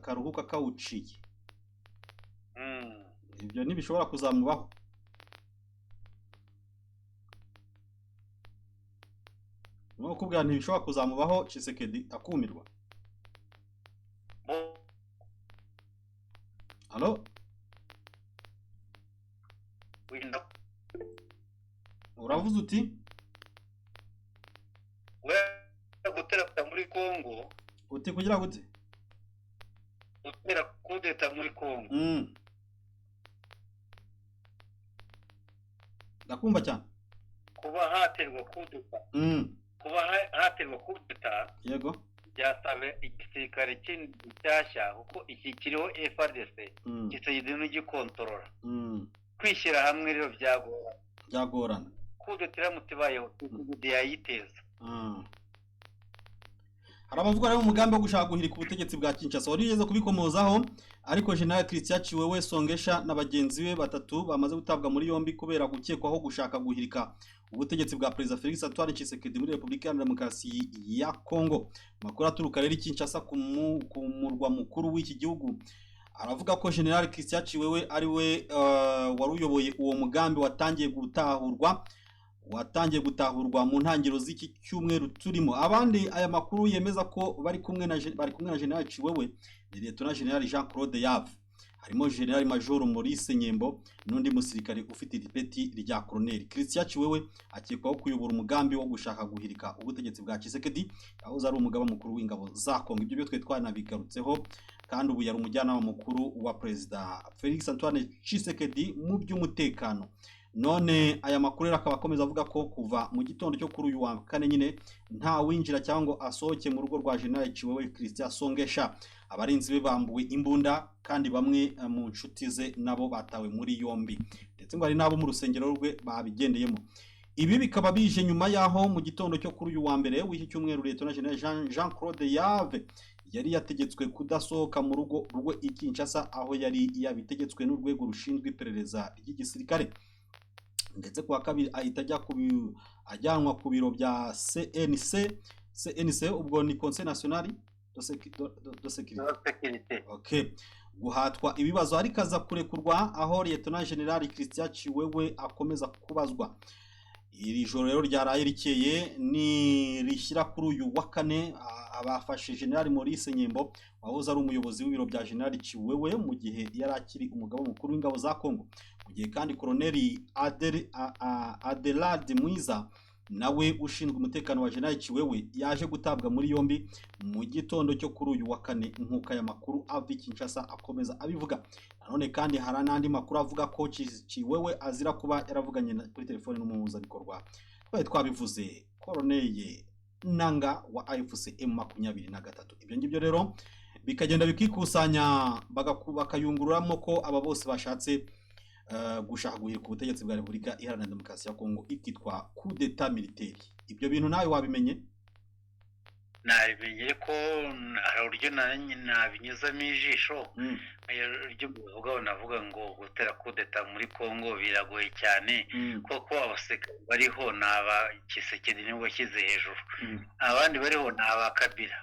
karuhuka kawuciye. Ibyo ntibishobora kuzamubaho. No kubwira ntibishobora kuzamubaho Tshisekedi akumirwa. Halo? Uravuze uti? Gutera muri Kongo. Uti kugira gute? Gutera kudeta muri Kongo. Ndakumva cyane. Kuba haterwa kudeta. Kuba haterwa kudeta. Yego. Byasabe igisirikare kindi cyashya kuko iki kiriho FARDC Tshisekedi n'ugikontorora. Kwishyira hamwe rero byagorana. Kudetera mutibayeho Tshisekedi yayiteza. Hari abavuga rero umugambi wo gushaka guhirika ubutegetsi bwa Kinshasa wari ugeze kubikomozaho, ariko General Christian Chiwewe Songesha na bagenzi be batatu bamaze gutabwa muri yombi kubera gukekwaho gushaka guhirika ubutegetsi bwa President Felix Antoine Tshisekedi muri Republika ya Demokarasi ya Kongo. Makuru aturuka rero Kinshasa ku murwa mukuru w'iki gihugu aravuga ko General Christian Chiwewe ari we wari uyoboye uwo mugambi watangiye gutahurwa mu ntangiriro z'iki cyumweru turimo. Abandi aya makuru yemeza ko bari kumwe na General Chiwewe ni Lieutenant General Jean-Claude Yave, harimo General Major Maurice Nyembo n'undi musirikare ufite ipeti rya Colonel. Christian Chiwewe akekwaho kuyobora umugambi wo gushaka guhirika ubutegetsi bwa Tshisekedi, aho ari umugaba mukuru w'ingabo za Kongo. Ibyo twe twanabigarutseho, kandi ubu yari umujyanama mukuru wa President Felix Antoine Tshisekedi mu by'umutekano. None aya makuru akaba akomeza avuga ko kuva mu gitondo cyo kuri uyu wa kane nyine nta winjira cyangwa asohoke mu rugo rwa General Chiwewe Christian Songesha. Abarinzi be bambuwe imbunda, kandi bamwe mu nshuti ze nabo batawe muri yombi, ndetse ngo hari nabo mu rusengero rwe babigendeyemo. Ibi bikaba bije nyuma yaho mu gitondo cyo kuri uyu wa mbere w'iki cyumweru Lieutenant General Jean-Claude Yave yari yategetswe kudasohoka mu rugo rwe i Kinshasa, aho yari yabitegetswe n'urwego rushinzwe iperereza ry'igisirikare. Ndetse kuwa kabiri ahita ajyanwa ku biro bya CNC, ubwo ni Conseil National de Sécurité. Okay. Guhatwa ibibazo ariko aza kurekurwa, aho Lieutenant General Christian Chiwewe akomeza kubazwa. iri joro rero ryaraye rikeye ni rishyira kuri uyu wa kane abafashe General Maurice Nyembo wahoze ari umuyobozi w'ibiro bya General Chiwewe mu gihe yari akiri umugaba mukuru w'ingabo za Kongo, mu gihe kandi Colonel Adelard Mwiza nawe ushinzwe umutekano wa General Chiwewe yaje gutabwa muri yombi mu gitondo cyo kuri uyu wa kane nk'uko aya makuru ava Kinshasa akomeza abivuga. Nanone kandi hari n'andi makuru avuga ko Chiwewe azira kuba yaravuganye kuri telefone n'umuhuzabikorwa twari twabivuze Colonel Nanga wa AFC M23. Ibyo ngibyo rero bikagenda bikikusanya bakayungururamo ko aba bose bashatse gushaka guhirika ubutegetsi bwa Repubulika Iharanira Demokarasi ya Kongo ikitwa coup d'état militaire. Ibyo bintu nawe wabimenye? Nabimenye ko hari uburyo nabinyuzamo ijisho, ryo bivugaho navuga ngo gutera coup d'état muri Kongo biragoye cyane kuko abasirikare bariho n'aba Kisekedi niwe washyize hejuru, abandi bariho n'aba Kabila,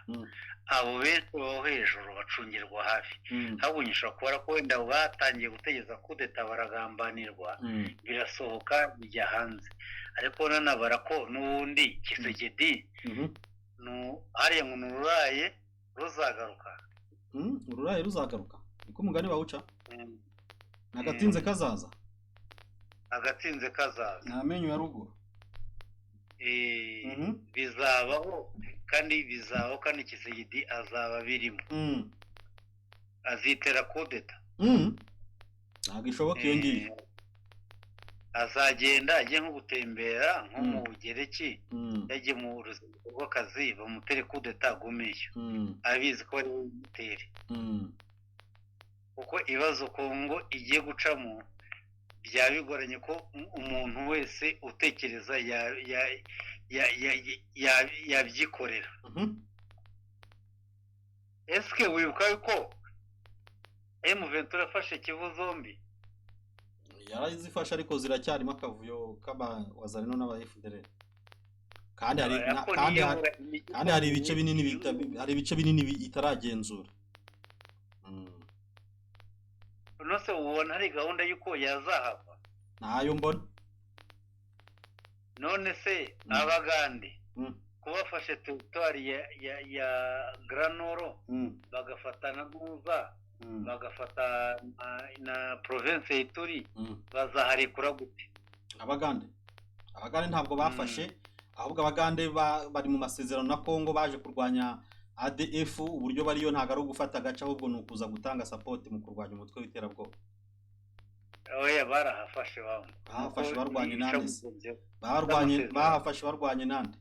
abo benshi bo hejuru bacungirwa hafi. Habunyisha kubara ko wenda batangiye gutegeza coup d'état baragambanirwa, birasohoka bijya hanze, ariko nanabara ko n'ubundi Kisekedi hariya ngo nururaye ruzagaruka. Ururaye ruzagaruka niko umugani bawuca. Nagatinze kazaza, agatinze kazaza namenyo ya ruguru. Bizabaho kandi Kisekedi azaba birimo, azitera coup d'état. Ntabwo ishoboka iyo ngiyo. Azagenda ajye nko gutembera nko mu Bugereki, yagiye mu ruzinduko rw'akazi bamutere coup d'état agumeyo, abizi ko ari umutere. Kuko ibibazo Kongo igiye gucamo byaba bigoranye ko umuntu wese utekereza yabyikorera. Eske wibuka ko M23 yafashe Kivu zombi? Yarazifasha ariko ziracyarimo akavuyo k'abawazarino n'aba FDLR. Kandi hari ibice binini itaragenzura. Nose ubona hari gahunda yuko yazahava? Ntayo mbona. None se Abagande kubafashe territoire ya Granoro bagafatana n'uza bagafata na province y'Ituri, bazaharekura gute? Abagande ntabwo bafashe, ahubwo Abagande bari mu masezerano na Kongo, baje kurwanya ADF. Uburyo bariyo ntago ari gufata agace, ahubwo nukuza gutanga support mu kurwanya umutwe w'iterabwoba. Oya, barahafashe bamwe. Bahafashe barwanye nande? Bahafashe barwanye nande?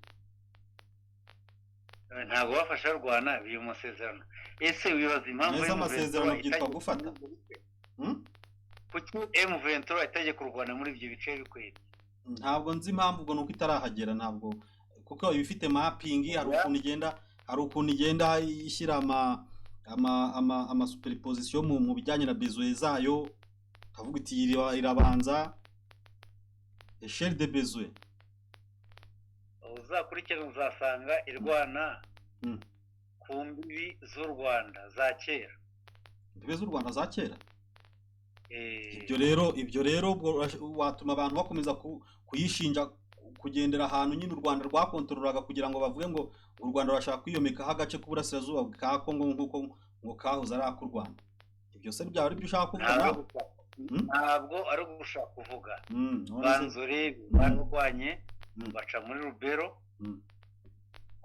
Ntago bafashe barwana biyo masezerano. Ese wibaza impamvu amasezerano byitwa gufata? Kuki M23 itaje kurwana muri ibyo bice bikwiriye? Ntabwo nzi impamvu, ubwo nuko itarahagera. Ntabwo kuko ibifite mapping, hari ukuntu igenda ishyira ama superposition mu bijyanye na besoin zayo, kavuga iti irabanza échelle de besoin. Uzakurikirana uzasanga irwana ku mbibi z'u Rwanda za kera. Imbibi z'u Rwanda za kera? Ibyo rero watuma abantu bakomeza kuyishinja kugendera ahantu nyine u Rwanda rwakontorolaga, kugira ngo bavuge ngo u Rwanda rurashaka kwiyomekaho agace k'uburasirazuba ka Kongo nk'uko ngo kahoze ari ak'u Rwanda. Ibyo se byaba ari byo ushaka kuvuga nawe? Ntabwo ari gushaka kuvuga. Banzore barwanye baca muri Rubero,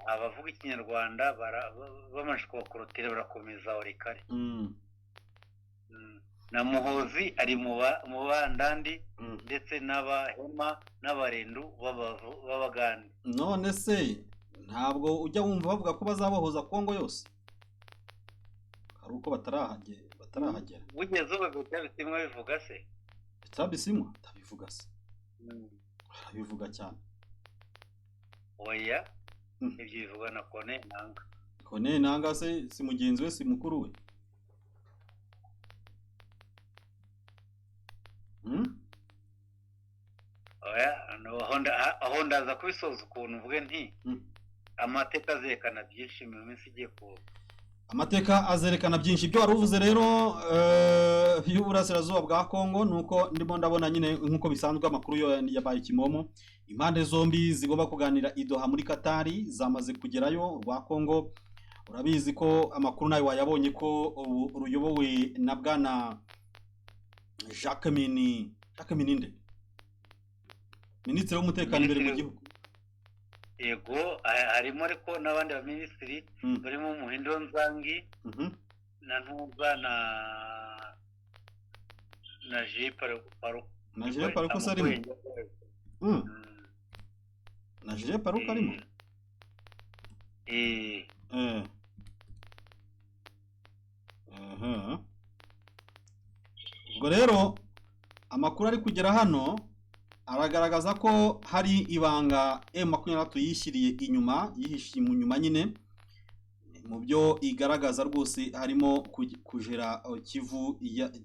abavuga ikinyarwanda bamaje kubakorotera barakomeza orikare. Na Muhozi ari mu bandandi ndetse n'abahema n'abarendu b'Abagande. None se ntabwo ujya wumva bavuga ko bazabahoza Kongo yose? Hari uko batarahagera. Bugeze ubu Bisimwa bivuga se? Bisimwa tabivuga se? Bivuga cyane. Oya, ibyo bivuga na Kone Nanga se si mugenzi we, si mukuru we? Oya, aho ndaza kubisoza ukuntu uvuge nti amateka azekana byinshi mu minsi igiye kuza. amateka azerekana byinshi. Ibyo wari uvuze rero y'uburasirazuba bwa Kongo nuko ndimo ndabona nyine nkuko bisanzwe amakuru yo yabaye kimomo. Impande zombi zigomba kuganira i Doha muri Katari zamaze kugerayo. Rwa Kongo urabizi ko amakuru nayo wayabonye ko ruyobowe na bwana Jacques Mininde, minisitiri w'umutekano imbere mu gihugu. Yego, harimo ariko n'abandi ba minisitiri barimo Muhindo Nzangi na Ntuba na Jean Paruko sarimo na Jean Paruko arimo ubwo rero amakuru ari kugera hano aragaragaza ko hari ibanga M23 yishyiriye inyuma, yihishiye mu nyuma nyine. Mu byo igaragaza rwose harimo kujera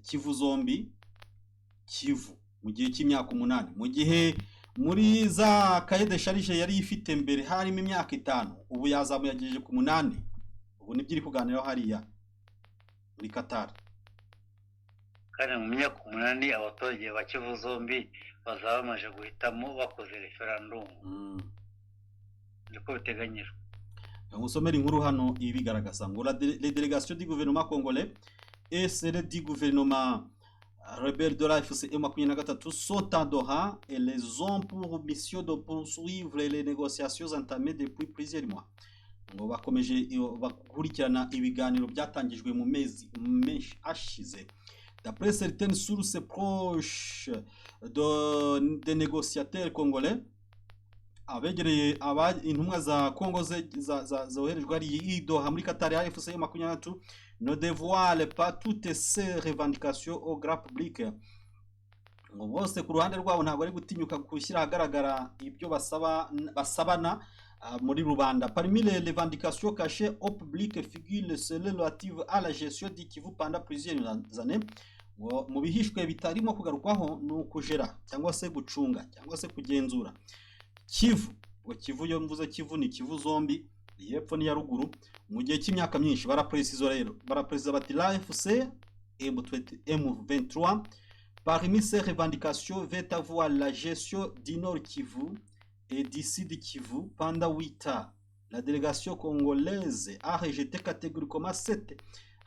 Kivu zombi, Kivu mu gihe cy'imyaka 8, mu gihe muri za cahier de charge yari ifite mbere harimo imyaka 5, ubu yazamuye yagejeje ku 8. Ubu nibyo iri kuganiraho hariya muri Qatar. Kandi mu myaka 8 abaturage ba Kivu zombi bazaba bamaze guhitamo bakoze referendum. Niko biteganyijwe. Musomera inkuru hano ibigaragaza ngo les délégations du gouvernement congolais et celles du gouvernement rebelle de la FCM M23 sont à Doha et les ont pour mission de poursuivre les négociations entamées depuis plusieurs mois. Ngo bakomeje bakurikirana ibiganiro byatangijwe mu mezi menshi ashize. D'après certaines sources proches des négociateurs congolais, abegereye intumwa za Kongo zoherejwe ari i Doha muri Qatar ya FCM M23 ne dévoile pas toutes ces revendications au grand public. Ngo bose ku ruhande rwabo ntabwo ari gutinyuka gushyira ahagaragara ibyo basabana muri rubanda. Parmi les revendications cachées au public figurent celles relatives à la gestion du Kivu pendant plusieurs années. Mu bihishwe bitarimo kugarukwaho no kujera cyangwa se gucunga cyangwa se kugenzura Kivu. Kivu yo mvuze Kivu ni Kivu zombi, yepfo ni ya ruguru. Mu gihe cy'imyaka myinshi baraprecisa bati la FC M23 parmi ces revendications veut avoir la gestion du Nord Kivu et du Sud Kivu pendant 8 ans. La délégation congolaise a rejeté catégoriquement cette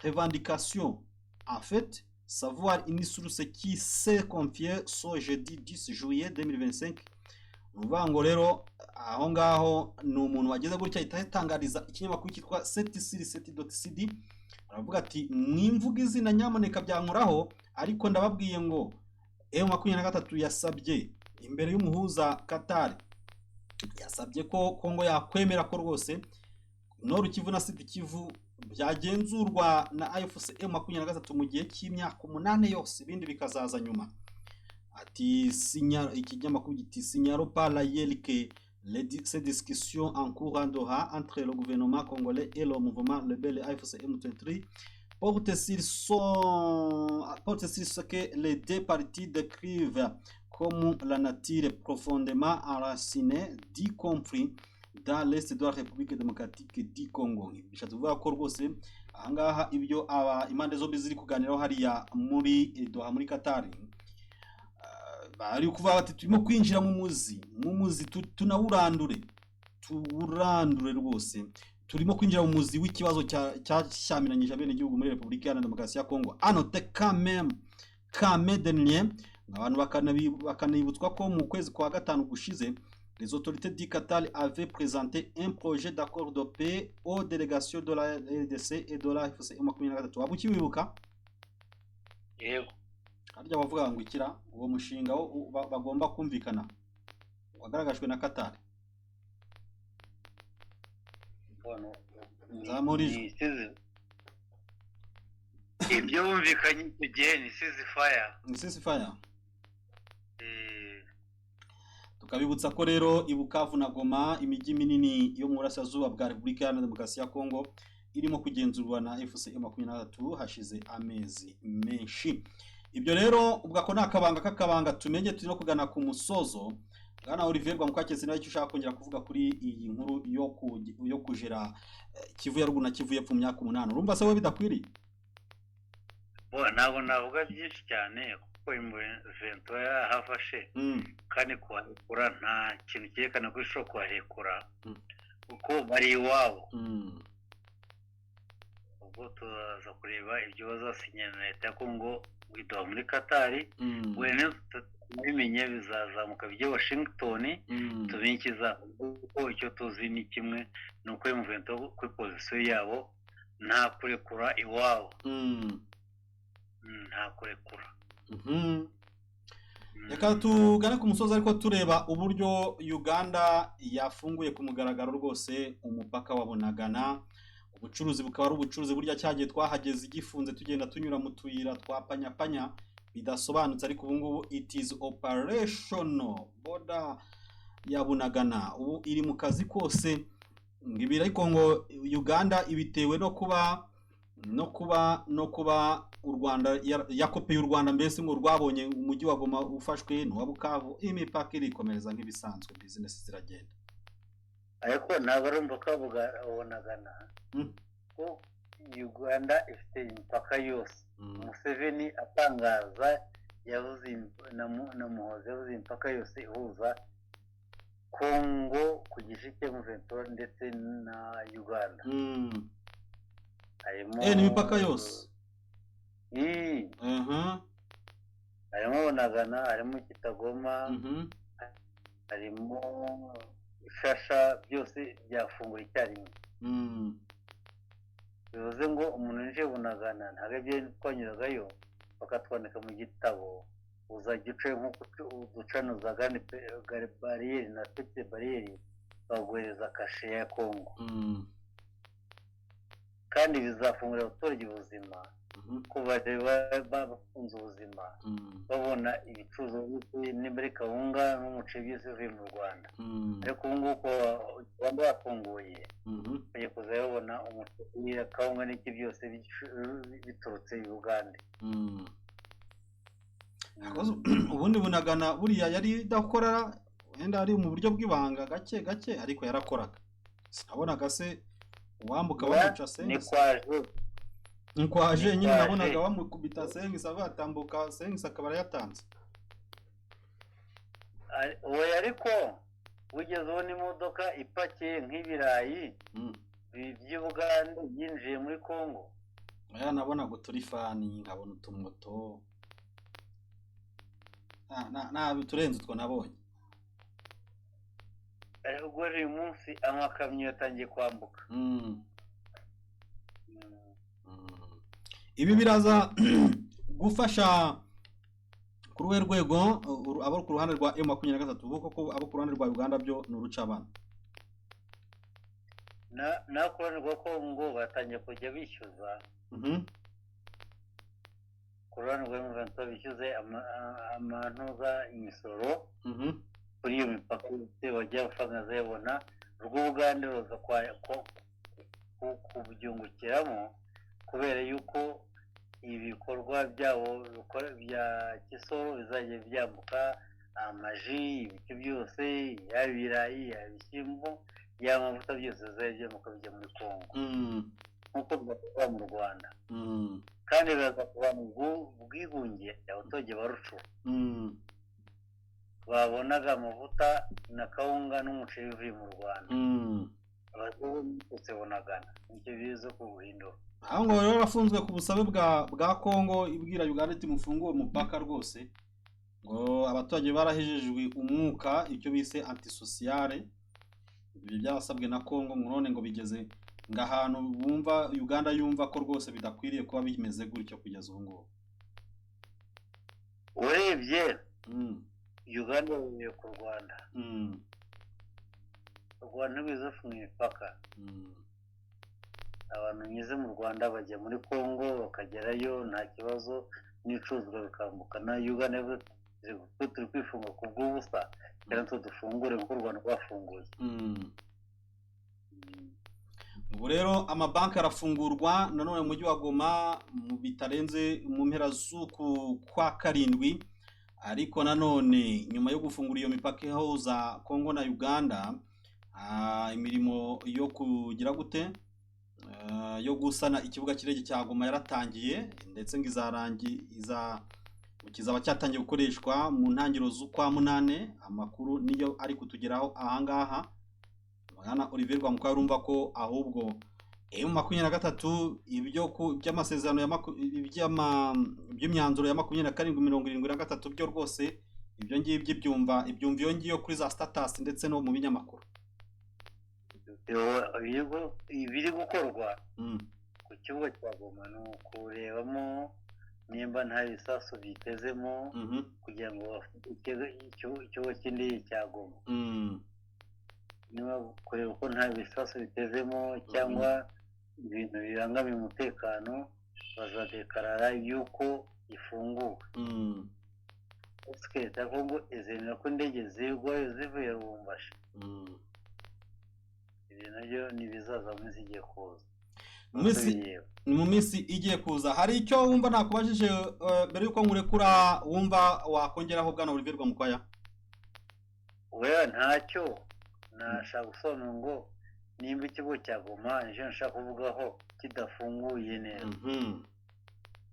revendication. En fait, savoir une source qui s'est confiée ce jeudi 10 juillet 2025. Ngo rero aho ngaho ni umuntu wageze gutya itangariza ikinyamakuru cyitwa 7sur7.cd. Aravuga ati mwimvuga izina nyamuneka byankuraho, ariko ndababwiye ngo M23 yasabye imbere y'umuhuza Qatar, yasabye ko Kongo yakwemera ko rwose Nord Kivu na Sud Kivu byagenzurwa na AFC M23 mu gihe cy'imyaka 8 yose, ibindi bikazaza nyuma. Ati ikinyamakuru giti signalo par la YEL que ces discussions en cours à Doha entre le gouvernement congolais et le mouvement rebelle AFC M23 portent sur ce que les deux parties décrivent comme la nature profondément enracinée du conflit dans l'est de la République démocratique du Congo. Bishatse kuvuga ko rwose ahangaha ibyo impande zombi ziri kuganiraho hariya muri Doha muri Qatar, bari kuvuga bati turimo kwinjira mu muzi tunawurandure rwose, turimo kwinjira mu muzi w'ikibazo cyashyamiranyije abene gihugu muri Repubulika Iharanira Demokarasi ya Kongo. Anote quand même dernier, abantu bakanibutswa ko mu kwezi kwa gatanu gushize les autorités du Qatar avaient présenté un projet d'accord de paix aux délégations de la RDC et de la FCM M23. Waba ukiwibuka? Yego. Harya bavuga ngo ikira uwo mushinga bagomba kumvikana wagaragajwe na Qatar. Bono Zamurije. Ibyo bumvikanye igihe ni ceasefire. Tukabibutsa ko rero Ibukavu na Goma, imijyi minini yo mu burasirazuba bwa Repubulika Iharanira Demokarasi ya Kongo, irimo kugenzurwa na FCM M23 hashize amezi menshi. Ibyo rero ubwo ko nakabanga tumenye turimo kugana ku musozo. Bwana Olivier Rwamukakezi nawe icyo ushaka kongera kuvuga kuri iyi nkuru yo kujera Kivu ya ruguru na Kivu y'epfo mu myaka 8 urumva se we bidakwiriye? Ntabwo navuga byinshi cyane kuko imvento yahafashe kandi kuhakura nta kintu cyerekana ko ishobora kuhakura kuko bari iwabo. Ubwo tuzaza kureba ibyo bazasinyana na leta ya Kongo widoha muri Katari wene bimenye bizazamuka bijye Washington tumenye kuko icyo tuzi ni kimwe nuko imvento ku position yabo nta kurekura iwabo. Nta kurekura. Reka tugane ku musozi ariko tureba uburyo Uganda yafunguye ku mugaragaro rwose umupaka wa Bunagana. Ubucuruzi bukaba ari ubucuruzi burya cyagiye twahageze igifunze tugenda tunyura mu tuyira twapanyapanya bidasobanutse, ariko ubu ngubu it is operational. Border ya Bunagana ubu iri mu kazi kose. Ngibira ariko ngo Uganda ibitewe no kuba u Rwanda yakopeye u Rwanda, mbese ngo rwabonye umujyi wa Goma ufashwe n'uwa Bukavu, imipaka irikomereza nk'ibisanzwe, business ziragenda. Ariko nabarumva kavuga Bunagana ko Uganda ifite imipaka yose. Museveni atangaza yavuze na Muhozi yavuze imipaka yose ihuza Kongo ku gice cy'Umuventura ndetse na Uganda. Harimo imipaka yose. Harimo Bunagana, harimo Kitagoma, harimo Shasha, byose byafunguye icyarimwe. Bivuze ngo umuntu nje Bunagana ntabwo ibyo twanyuragayo bakatwandika mu gitabo uzajya uce nk'uko uducano za bariyeri na pete bariyeri baguhereza kashe ya Kongo. Kandi bizafungura abaturage ubuzima ko bafunze ubuzima babona ibicuruzwa n'imari kawunga n'umuceri byose bivuye mu Rwanda. Ariko ubu ngubu Rwanda bafunguye bagiye kuzabona umuceri kawunga n'iki byose biturutse i Uganda. Ubundi Bunagana buriya yari idakora wenda ari mu buryo bw'ibanga gake gake, ariko yarakoraga. Sinabonaga se uwambuka bamuca Sengisa nkwaje nyine nabonaga bamukubita Sengisa batambuka Sengisa akaba yatanze. Oya ariko ugeze ubona imodoka ipakiye nk'ibirayi by'Ubuganda yinjiye muri Kongo. Aya nabonaga uturifani nkabona utumoto turenze utwo nabonye. Ubwo uyu munsi amakamyo yatangiye kwambuka. Ibi biraza gufasha ku ruhe rwego abo ku ruhande rwa M23 kuko abo ku ruhande rwa Uganda byo n'urucabana. Na ku ruhande rwa Kongo batangiye kujya bishyuza. Ku ruhande rwa M23 bishyuze amantuza imisoro kuri iyo mipaka bajya bafangaza yabona rw'Uganda ruza kubyungukiramo kubera yuko ibikorwa byabo bya Kisoro bizajya byambuka amaji ibiti byose y'ibirayi y'ibishyimbo y'amavuta byose bizajya bijya muri Kongo nk'uko byakorwa mu Rwanda. Kandi biraza kuba mu bwigunge abaturage barucu babonaga amavuta na kawunga n'umuceri uvuye mu Rwanda abazungu Bunagana nicyo bizo kubuhindura. Aho ngo rero bafunzwe ku busabe bwa Kongo ibwira Uganda iti mufunguye umupaka rwose, ngo abaturage barahejejwe umwuka icyo bise antisociale. Ibi byasabwe na Kongo none ngo bigeze ngahantu bumva Uganda yumva ko rwose bidakwiriye kuba bimeze gutyo kugeza ubu ngubu. Urebye Uganda yo ku Rwanda. U Rwanda rwizafunga imipaka. Abantu nyize mu Rwanda bajya muri Kongo bakagerayo nta kibazo n'icuruzwa bikambuka. Na Uganda turi kwifunga ku bw'ubusa kandi dufungure kuko u Rwanda rwafunguye. Ubu rero amabanki arafungurwa nanone mu mujyi wa Goma mu bitarenze mu mpera z'uku kwa karindwi. ariko nanone nyuma yo gufungura iyo mipaka ihuza Kongo na Uganda, imirimo yo kugira gute yo gusana ikibuga cy'indege cya Goma yaratangiye, ndetse ngo kizaba cyatangiye gukoreshwa mu ntangiriro z'ukwa munane. Amakuru niyo ari kutugeraho ahangaha. Bwana Olivier Rwamukwaya urumva ko ahubwo M23 by'amasezerano by'imyanzuro ya 27/73 byo rwose ibyo ngibyo ibyumva iyo ngiyo kuri za status ndetse no mu binyamakuru. Ibiri gukorwa ku kibuga cya Goma ni ukurebamo nimba nta bisasu bitezemo kugira ngo ikibuga cy'indege cya Goma, niba kureba ko nta bisasu bitezemo cyangwa ibintu birangamiye umutekano, bazadekarara yuko ifunguwe. Leta ya Kongo izemera ko indege zivuye Lubumbashi. Ibi nabyo ntibizaza mu minsi igiye kuza. Mu minsi igiye kuza hari icyo wumva nakubajije mbere yuko nkurekura wumva wakongeraho Bwana Olivier Rwamukwaya? Oya, ntacyo nashaka gusobanura ngo nimba ikigo cya Goma nicyo nshaka kuvugaho kidafunguye neza,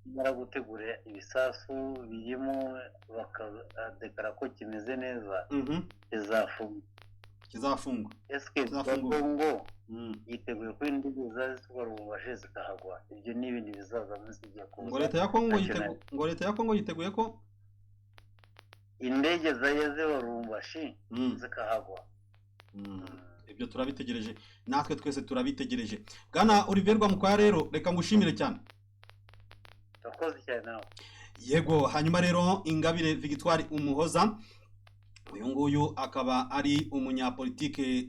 mara gutegura ibisasu birimo bakadekara ko kimeze neza, kizafungwa. Eske Kongo yiteguye ko indege zizarubashe zikahagwa? Ibyo n'ibindi bizaza munsi igiye kuza. Ngo leta ya Kongo yiteguye ko indege zageze Lubumbashi zikahagwa. Ibyo turabitegereje, natwe twese turabitegereje. Bwana Olivier Rwamukwaya rero reka ngushimire cyane. Takoze cyane nawe. Yego, hanyuma rero Ingabire Victoire Umuhoza, uyu nguyu akaba ari umunyapolitike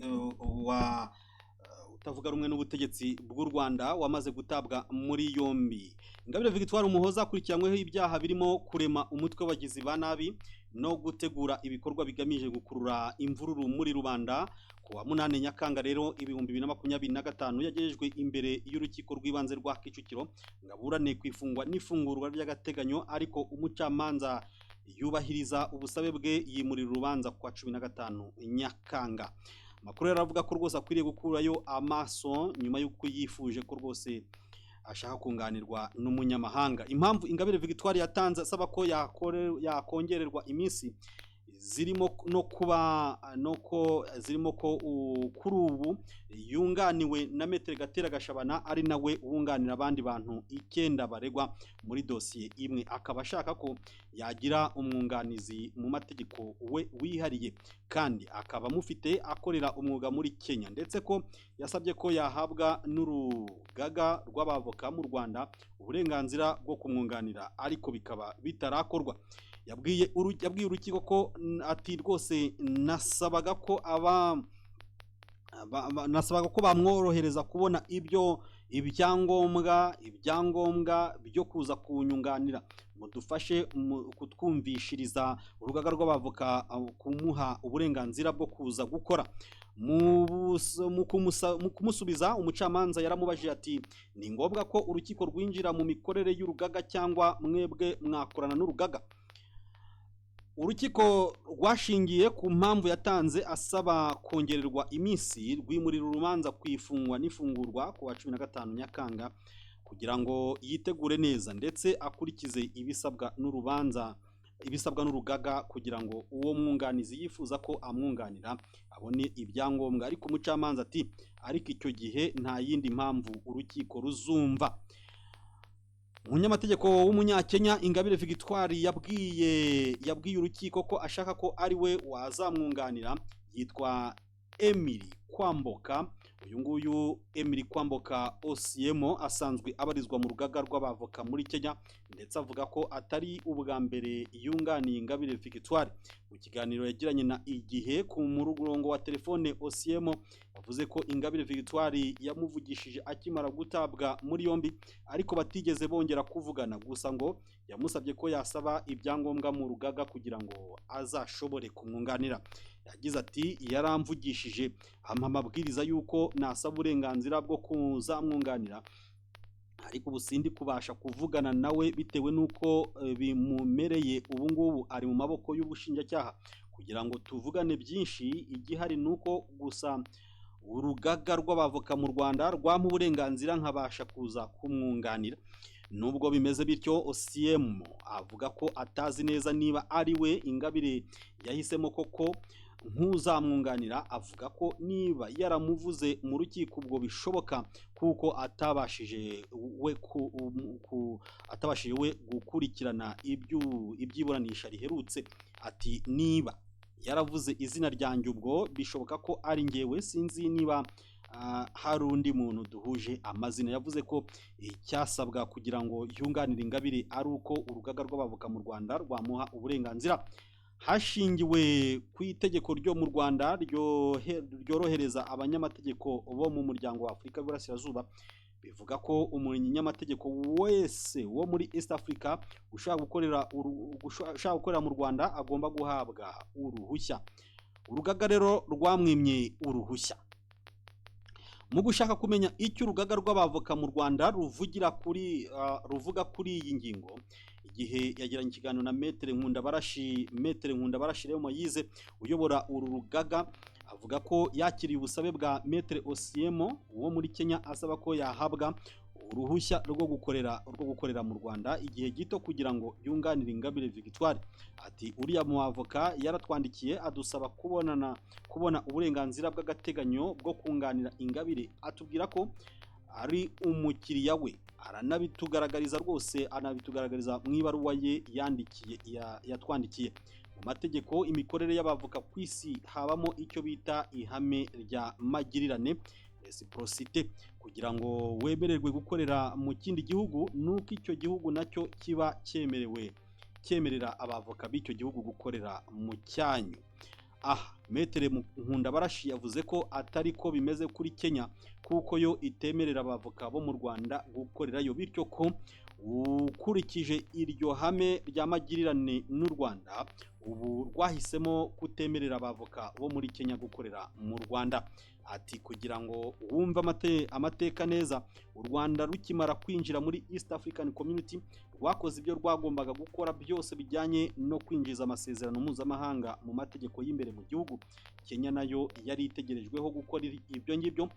utavuga rumwe n'ubutegetsi bw'u Rwanda wamaze gutabwa muri yombi. Ingabire Victoire Umuhoza akurikiranyweho ibyaha birimo kurema umutwe w'abagizi ba nabi no gutegura ibikorwa bigamije gukurura imvururu muri rubanda. Ku wa 8 Nyakanga rero 2025 yagejejwe imbere y'urukiko rw'ibanze rwa Kicukiro ngaburane kwifungwa n'ifungurwa ry'agateganyo, ariko umucamanza yubahiriza ubusabe bwe yimurira urubanza kwa 15 Nyakanga. Amakuru yaravuga ko rwose akwiriye gukurayo amaso nyuma y'uko yifuje ko rwose ashaka kunganirwa n'umunyamahanga. Impamvu Ingabire Victoire yatanze asaba ko yakongererwa iminsi zirimo ko kuri ubu yunganiwe na Metre Gatera Gashabana, ari nawe wunganira abandi bantu 9 baregwa muri dosiye imwe. Akaba ashaka ko yagira umwunganizi mu mategeko we wihariye, kandi akaba mufite akorera umwuga muri Kenya, ndetse ko yasabye ko yahabwa n'urugaga rw'abavoka mu Rwanda uburenganzira bwo kumwunganira, ariko bikaba bitarakorwa. Yabwiye urukiko ko ati rwose nasabaga ko bamworohereza kubona ibyangombwa byo kuza kunyunganira, mudufashe kutwumvishiriza urugaga rw'abavoka kumuha uburenganzira bwo kuza gukora. Mu kumusubiza umucamanza yaramubajije ati ni ngombwa ko urukiko rwinjira mu mikorere y'urugaga cyangwa mwebwe mwakorana n'urugaga? Urukiko rwashingiye ku mpamvu yatanze asaba kongererwa iminsi rwimurira urubanza kwifungwa n'ifungurwa ku wa 15 Nyakanga kugira ngo yitegure neza ndetse akurikize ibisabwa n'urugaga kugira ngo uwo mwunganizi yifuza ko amwunganira abone ibyangombwa. Ariko umucamanza ati ariko icyo gihe nta yindi mpamvu urukiko ruzumva. Umunyamategeko w'umunyakenya Ingabire Victoire yabwiye urukiko ko ashaka ko ari we wazamwunganira. Yitwa Emily Kwamboka. Uyu nguyu Emily Kwamboka Osiemo asanzwe abarizwa mu rugaga rw'abavoka muri Kenya, ndetse avuga ko atari ubwa mbere yunganiye Ingabire Victoire. Mu kiganiro yagiranye na Igihe ku murongo wa telefone, Osiemo yavuze ko Ingabire Victoire yamuvugishije akimara gutabwa muri yombi, ariko batigeze bongera kuvugana, gusa ngo yamusabye ko yasaba ibyangombwa mu rugaga kugira ngo azashobore kumwunganira. Yagize ati yaramvugishije ampa amabwiriza yuko nasaba uburenganzira bwo kuzamwunganira, ariko ubu sindi kubasha kuvugana nawe bitewe n'uko bimumereye ubu ngubu ari mu maboko y'ubushinjacyaha kugira ngo tuvugane byinshi. Igihari nuko gusa urugaga rw'abavoka mu Rwanda rwamu uburenganzira nkabasha kuza kumwunganira. Nubwo bimeze bityo, OCM avuga ko atazi neza niba ari we Ingabire yahisemo koko nk'uzamwunganira. Avuga ko niba yaramuvuze mu rukiko ubwo bishoboka kuko atabashije we gukurikirana ibyiburanisha riherutse. Ati niba yaravuze izina ryanjye ubwo bishoboka ko ari njyewe, sinzi niba hari undi muntu duhuje amazina. Yavuze ko icyasabwa kugira ngo yunganire Ingabire ari uko urugaga rw'abavoka mu Rwanda rwamuha uburenganzira hashingiwe ku itegeko ryo mu Rwanda ryorohereza abanyamategeko bo mu muryango wa Afurika y'Uburasirazuba. Bivuga ko umunyamategeko wese wo muri East Africa ushaka gukorera mu Rwanda agomba guhabwa uruhushya. Urugaga rero rwamwimye uruhushya. Mu gushaka kumenya icyo urugaga rw'abavoka mu Rwanda ruvuga kuri iyi ngingo, igihe yagiranye ikiganiro na Maître Nkundabarashi Reo Moise uyobora uru rugaga, avuga ko yakiriye ubusabe bwa Maître OCM wo muri Kenya asaba ko yahabwa uruhushya rwo gukorera mu Rwanda igihe gito kugira ngo yunganire Ingabire Victoire. Ati uriya mu avoka yaratwandikiye adusaba kubona uburenganzira bw'agateganyo bwo kunganira Ingabire, atubwira ko ari umukiriya we, aranabitugaragariza rwose, anabitugaragariza mu ibaruwa ye yatwandikiye. Mu mategeko imikorere y'abavoka ku isi habamo icyo bita ihame rya magirirane, reciprocité. Kugira ngo wemererwe gukorera mu kindi gihugu nuko icyo gihugu nacyo kiba cyemerera abavoka b'icyo gihugu gukorera mu cyanyu. Maître Nkundabarashi yavuze ko atari ko bimeze kuri Kenya kuko yo itemerera abavoka bo mu Rwanda gukorerayo, bityo ko ukurikije iryo hame rya magirirane n'u Rwanda ubu rwahisemo kutemerera abavoka bo muri Kenya gukorera mu Rwanda. Ati kugira ngo wumve amateka neza, u Rwanda rukimara kwinjira muri East African Community rwakoze ibyo rwagombaga gukora byose bijyanye no kwinjiza amasezerano mpuzamahanga mu mategeko y'imbere mu gihugu. Kenya nayo yari itegerejweho gukora ibyo ngibyo.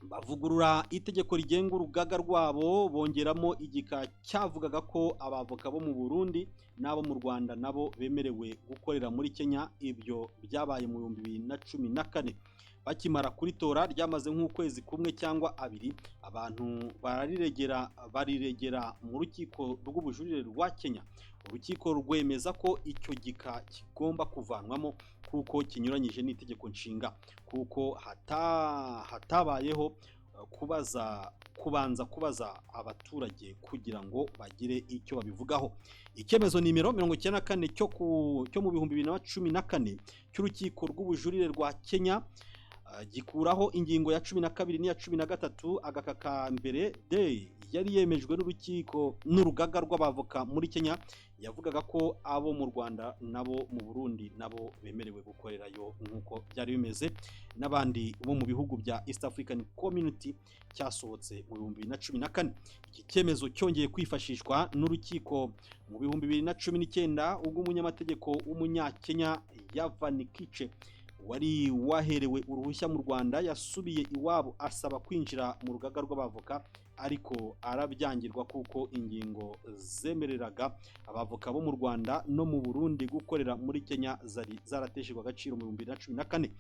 Bavugurura itegeko rigenga urugaga rwabo, bongeramo igika cyavugaga ko abavoka bo mu Burundi n'abo mu Rwanda nabo bemerewe gukorera muri Kenya. Ibyo byabaye mu 2014. Bakimara kuritora ryamaze nk'ukwezi kumwe cyangwa abiri, abantu bariregera mu rukiko rw'ubujurire rwa Kenya. Urukiko rwemeza ko icyo gika kigomba kuvanwamo kuko kinyuranyije n'itegeko nshinga, kuko hatabayeho kubanza kubaza abaturage kugira ngo bagire icyo babivugaho. Icyemezo nimero 94 cyo mu 2014 cy'urukiko rw'ubujurire rwa Kenya gikuraho ingingo ya 12 n'iya 13 agaka ka mbere de yari yemejwe n'urugaga rw'abavoka muri Kenya. Yavugaga ko abo mu Rwanda nabo mu Burundi nabo bemerewe gukorerayo nk'uko byari bimeze n'abandi bo mu bihugu bya East African Community, cyasohotse mu 2014. Iki cyemezo cyongeye kwifashishwa n'urukiko mu 2019 ubwo umunyamategeko w'umunyakenya Yavan Kiche wari waherewe uruhushya mu Rwanda yasubiye iwabo asaba kwinjira mu rugaga rw'abavoka, ariko arabyangirwa kuko ingingo zemereraga abavoka bo mu Rwanda no mu Burundi gukorera muri Kenya zari zarateshejwe agaciro mu 2014.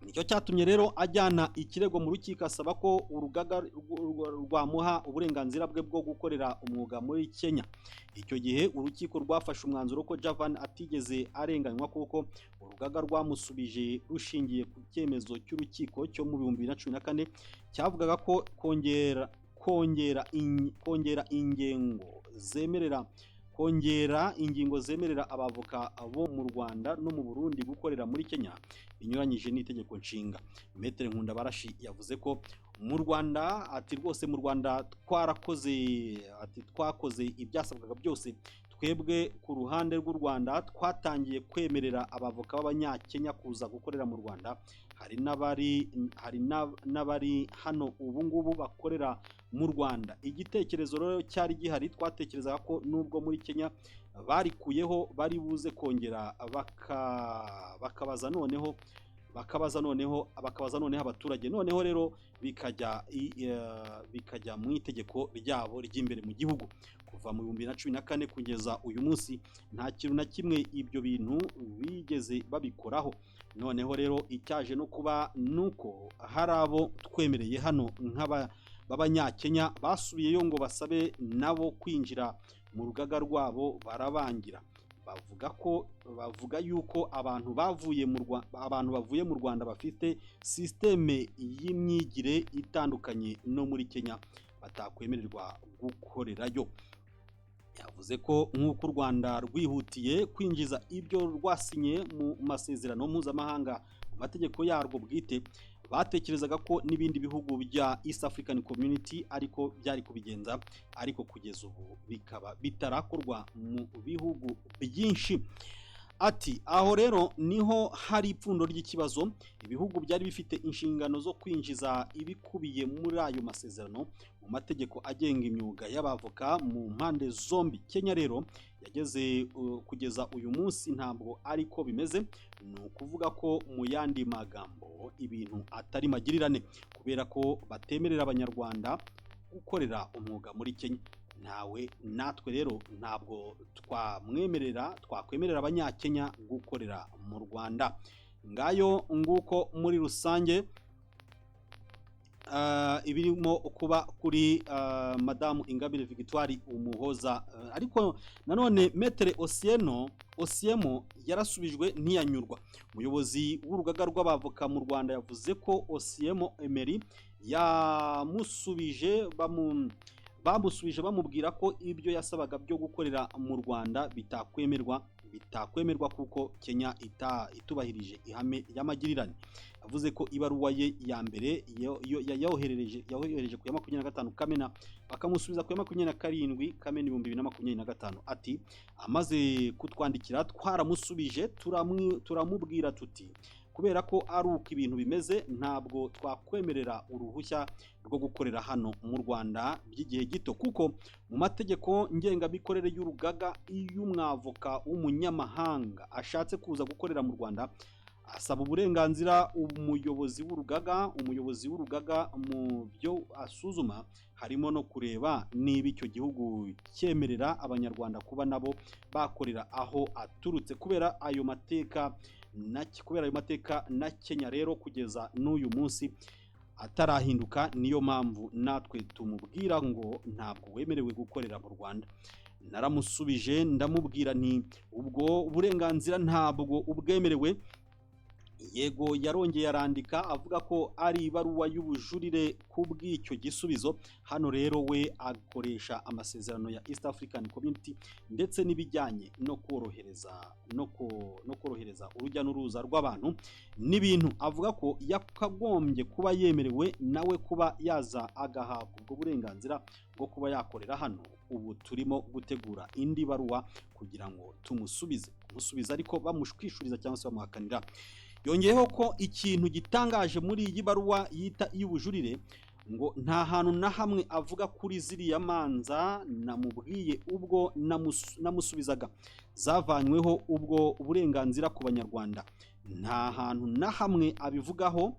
Nicyo cyatumye rero ajyana ikirego mu rukiko asaba ko urugaga rwamuha uburenganzira bwe bwo gukorera umwuga muri Kenya. Icyo gihe urukiko rwafashe umwanzuro ko Javan atigeze arenganywa kuko urugaga rwamusubije rushingiye ku cyemezo cy'urukiko cyo mu 2014 cyavugaga ko kongera ingingo zemerera abavoka bo mu Rwanda no mu Burundi gukorera muri Kenya binyuranyije n'itegeko nshinga. Maître Nkundabarashi yavuze ko mu Rwanda, ati rwose mu Rwanda twakoze ibyasabwaga byose, twebwe ku ruhande rw'u Rwanda twatangiye kwemerera abavoka b'abanyakenya kuza gukorera mu Rwanda. Hari n'abari hano ubu ngubu bakorera mu Rwanda. Igitekerezo rero cyari gihari, twatekerezaga ko nubwo muri Kenya barikuyeho bari buze kongera bakabaza noneho abaturage, noneho rero bikajya mu itegeko ryabo ry'imbere mu gihugu. Kuva mu 2014 kugeza uyu munsi nta kintu na kimwe ibyo bintu bigeze babikoraho. Noneho rero icyaje no kuba nuko hari abo twemereye hano b'abanyakenya basubiyeyo ngo basabe nabo kwinjira mu rugaga rwabo, barabangira. Bavuga yuko abantu bavuye mu Rwanda bafite systeme y'imyigire itandukanye no muri Kenya batakwemererwa gukorerayo. Yavuze ko nk'uko u Rwanda rwihutiye kwinjiza ibyo rwasinye mu masezerano mpuzamahanga mu mategeko yarwo bwite, batekerezaga ko n'ibindi bihugu bya East African Community ariko byari kubigenza, ariko kugeza ubu bikaba bitarakorwa mu bihugu byinshi. Ati aho rero niho hari ipfundo ry'ikibazo. Ibihugu byari bifite inshingano zo kwinjiza ibikubiye muri ayo masezerano mu mategeko agenga imyuga y'abavoka mu mpande zombi. Kenya rero yageze kugeza uyu munsi ntabwo ariko bimeze. Ni ukuvuga ko mu yandi magambo ibintu atari magirirane, kubera ko batemerera abanyarwanda gukorera umwuga muri Kenya. Natwe rero ntabwo twakwemerera abanyakenya gukorera mu Rwanda. Ngayo nguko muri rusange ibirimo kuba kuri Madamu Ingabire Victoire Umuhoza. Ariko nanone Maître Osiemo yarasubijwe ntiyanyurwa. Umuyobozi w'urugaga rw'abavoka mu Rwanda yavuze ko Osiemo Emery bamusubije bamubwira ko ibyo yasabaga byo gukorera mu Rwanda bitakwemerwa kuko Kenya itubahirije ihame y'amagirirane. Yavuze ko ibaruwa ye ya mbere yayohereje ku ya 25 Kamena, bakamusubiza ku ya 27 Kamena 2025. Ati amaze kutwandikira twaramusubije turamubwira tuti kubera ko ari uko ibintu bimeze ntabwo twakwemerera uruhushya rwo gukorera hano mu Rwanda by'igihe gito, kuko mu mategeko ngengamikorere y'urugaga iyo umwavoka w'umunyamahanga ashatse kuza gukorera mu Rwanda asaba uburenganzira umuyobozi w'urugaga mu byo asuzuma harimo no kureba niba icyo gihugu cyemerera abanyarwanda kuba nabo bakorera aho aturutse. Kubera ayo mateka na Kenya rero kugeza n'uyu munsi atarahinduka, niyo mpamvu natwe tumubwira ngo ntabwo wemerewe gukorera mu Rwanda. Naramusubije ndamubwira nti ubwo uburenganzira ntabwo ubwemerewe. Yego yarongeye arandika avuga ko ari ibaruwa y'ubujurire kubw'icyo gisubizo. Hano rero we akoresha amasezerano ya East African Community ndetse n'ibijyanye no korohereza urujya n'uruza rw'abantu n'ibintu. Avuga ko yakagombye kuba yemerewe nawe kuba yaza agahabwa ubwo burenganzira bwo kuba yakorera hano. Ubu turimo gutegura indi baruwa kugira ngo tumusubize ariko bamushwishuriza cyangwa se bamuhakanira. Yongeyeho ko ikintu gitangaje muri iyi baruwa yita y'ubujurire ngo nta hantu na hamwe avuga kuri ziriya manza namubwiye ubwo namusubizaga zavanyweho ubwo uburenganzira ku banyarwanda. Nta hantu na hamwe abivugaho,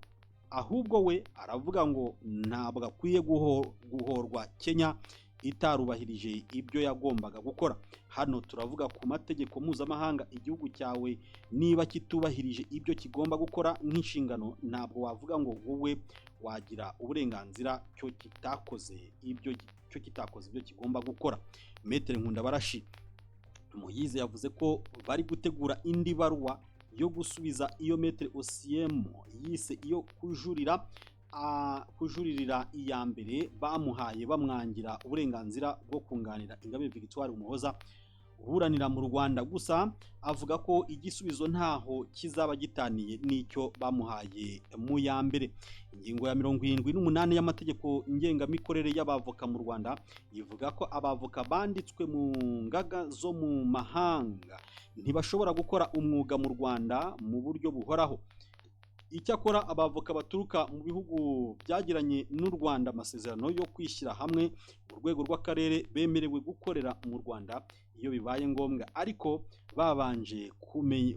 ahubwo we aravuga ngo ntabwo akwiye guhorwa Kenya itarubahirije ibyo yagombaga gukora. Hano turavuga ku mategeko mpuzamahanga. Igihugu cyawe niba kitubahirije ibyo kigomba gukora nk'inshingano, ntabwo wavuga ngo wowe wagira uburenganzira cyo kitakoze ibyo kigomba gukora. Maître Nkundabarashi Moyize yavuze ko bari gutegura indi baruwa yo gusubiza iyo Maître Osiemo yise iyo kujuririra iya mbere bamuhaye bamwangira uburenganzira bwo kunganira Ingabire Victoire Umuhoza uburanira mu Rwanda, gusa avuga ko igisubizo ntaho kizaba gitaniye n'icyo bamuhaye mu ya mbere. Ingingo ya 78 y'amategeko ngengamikorere y'abavoka mu Rwanda ivuga ko abavoka banditswe mu ngaga zo mu mahanga ntibashobora gukora umwuga mu Rwanda mu buryo buhoraho. Icyakora abavoka baturuka mu bihugu byagiranye n'u Rwanda amasezerano yo kwishyira hamwe mu rwego rw'akarere bemerewe gukorera mu Rwanda iyo bibaye ngombwa, ariko babanje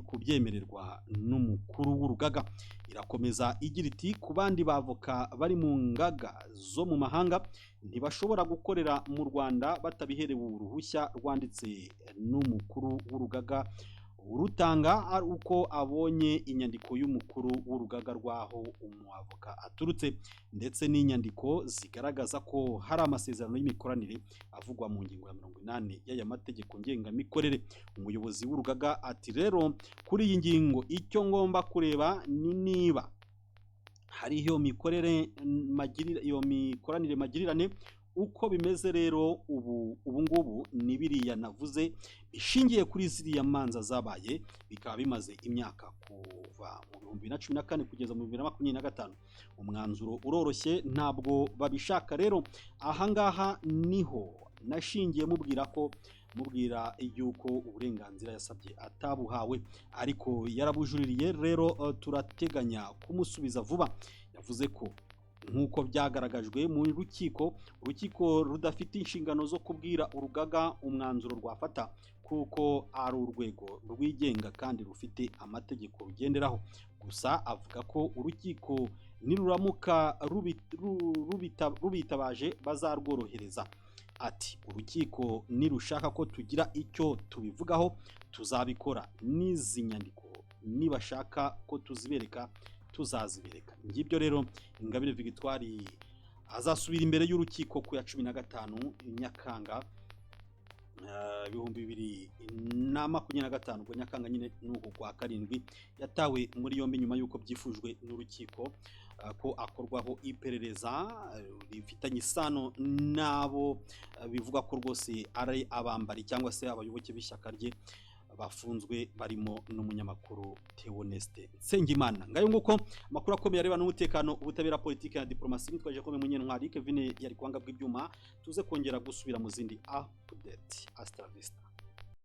kubyemererwa n'umukuru w'urugaga. Irakomeza igira iti ku bandi bavoka bari mu ngaga zo mu mahanga ntibashobora gukorera mu Rwanda batabiherewe uruhushya rwanditse n'umukuru w'urugaga. Urutanga ari uko abonye inyandiko y'umukuru w'urugaga rwaho umwavoka aturutse, ndetse n'inyandiko zigaragaza ko hari amasezerano y'imikoranire avugwa mu ngingo ya 80 y'aya mategeko ngengamikorere. Umuyobozi w'urugaga ati rero kuri iyi ngingo icyo ngomba kureba ni niba hari iyo mikoranire magirirane. Uko bimeze rero ubu ngubu ni biriya navuze bishingiye kuri ziriya manza zabaye, bikaba bimaze imyaka kuva mu 2014 kugeza mu 2025. Umwanzuro uroroshye ntabwo babishaka. Rero ahangaha niho nashingiye mubwira yuko uburenganzira yasabye atabuhawe, ariko yarabujuririye. Rero turateganya kumusubiza vuba. Yavuze ko nk'uko byagaragajwe mu urukiko rudafite inshingano zo kubwira urugaga umwanzuro rwafata, kuko ari urwego rwigenga kandi rufite amategeko rugenderaho. Gusa avuga ko urukiko niruramuka rubitabaje bazarworohereza. Ati urukiko nirushaka ko tugira icyo tubivugaho tuzabikora, n'izi nyandiko nibashaka ko tuzibereka tuzazibereka. Ngibyo rero Ingabire Victoire azasubira imbere y'urukiko ku ya 15 Nyakanga 2025. Ubwo Nyakanga nyine n'uko kwa karindwi yatawe muri yombi nyuma y'uko byifujwe n'urukiko ko akorwaho iperereza rifitanye isano nabo bivuga ko rwose ari abambari cyangwa se abayoboke b'ishyaka rye bafunzwe, barimo n'umunyamakuru Theoneste Nsengimana. Ngayo nguko amakuru akomeye areba n'umutekano, ubutabera, politiki na diplomasi. Nitwaje ko Munyentwari Kevin yari kwanga bw'ibyuma. Tuze kongera gusubira mu zindi update. Hasta la vista.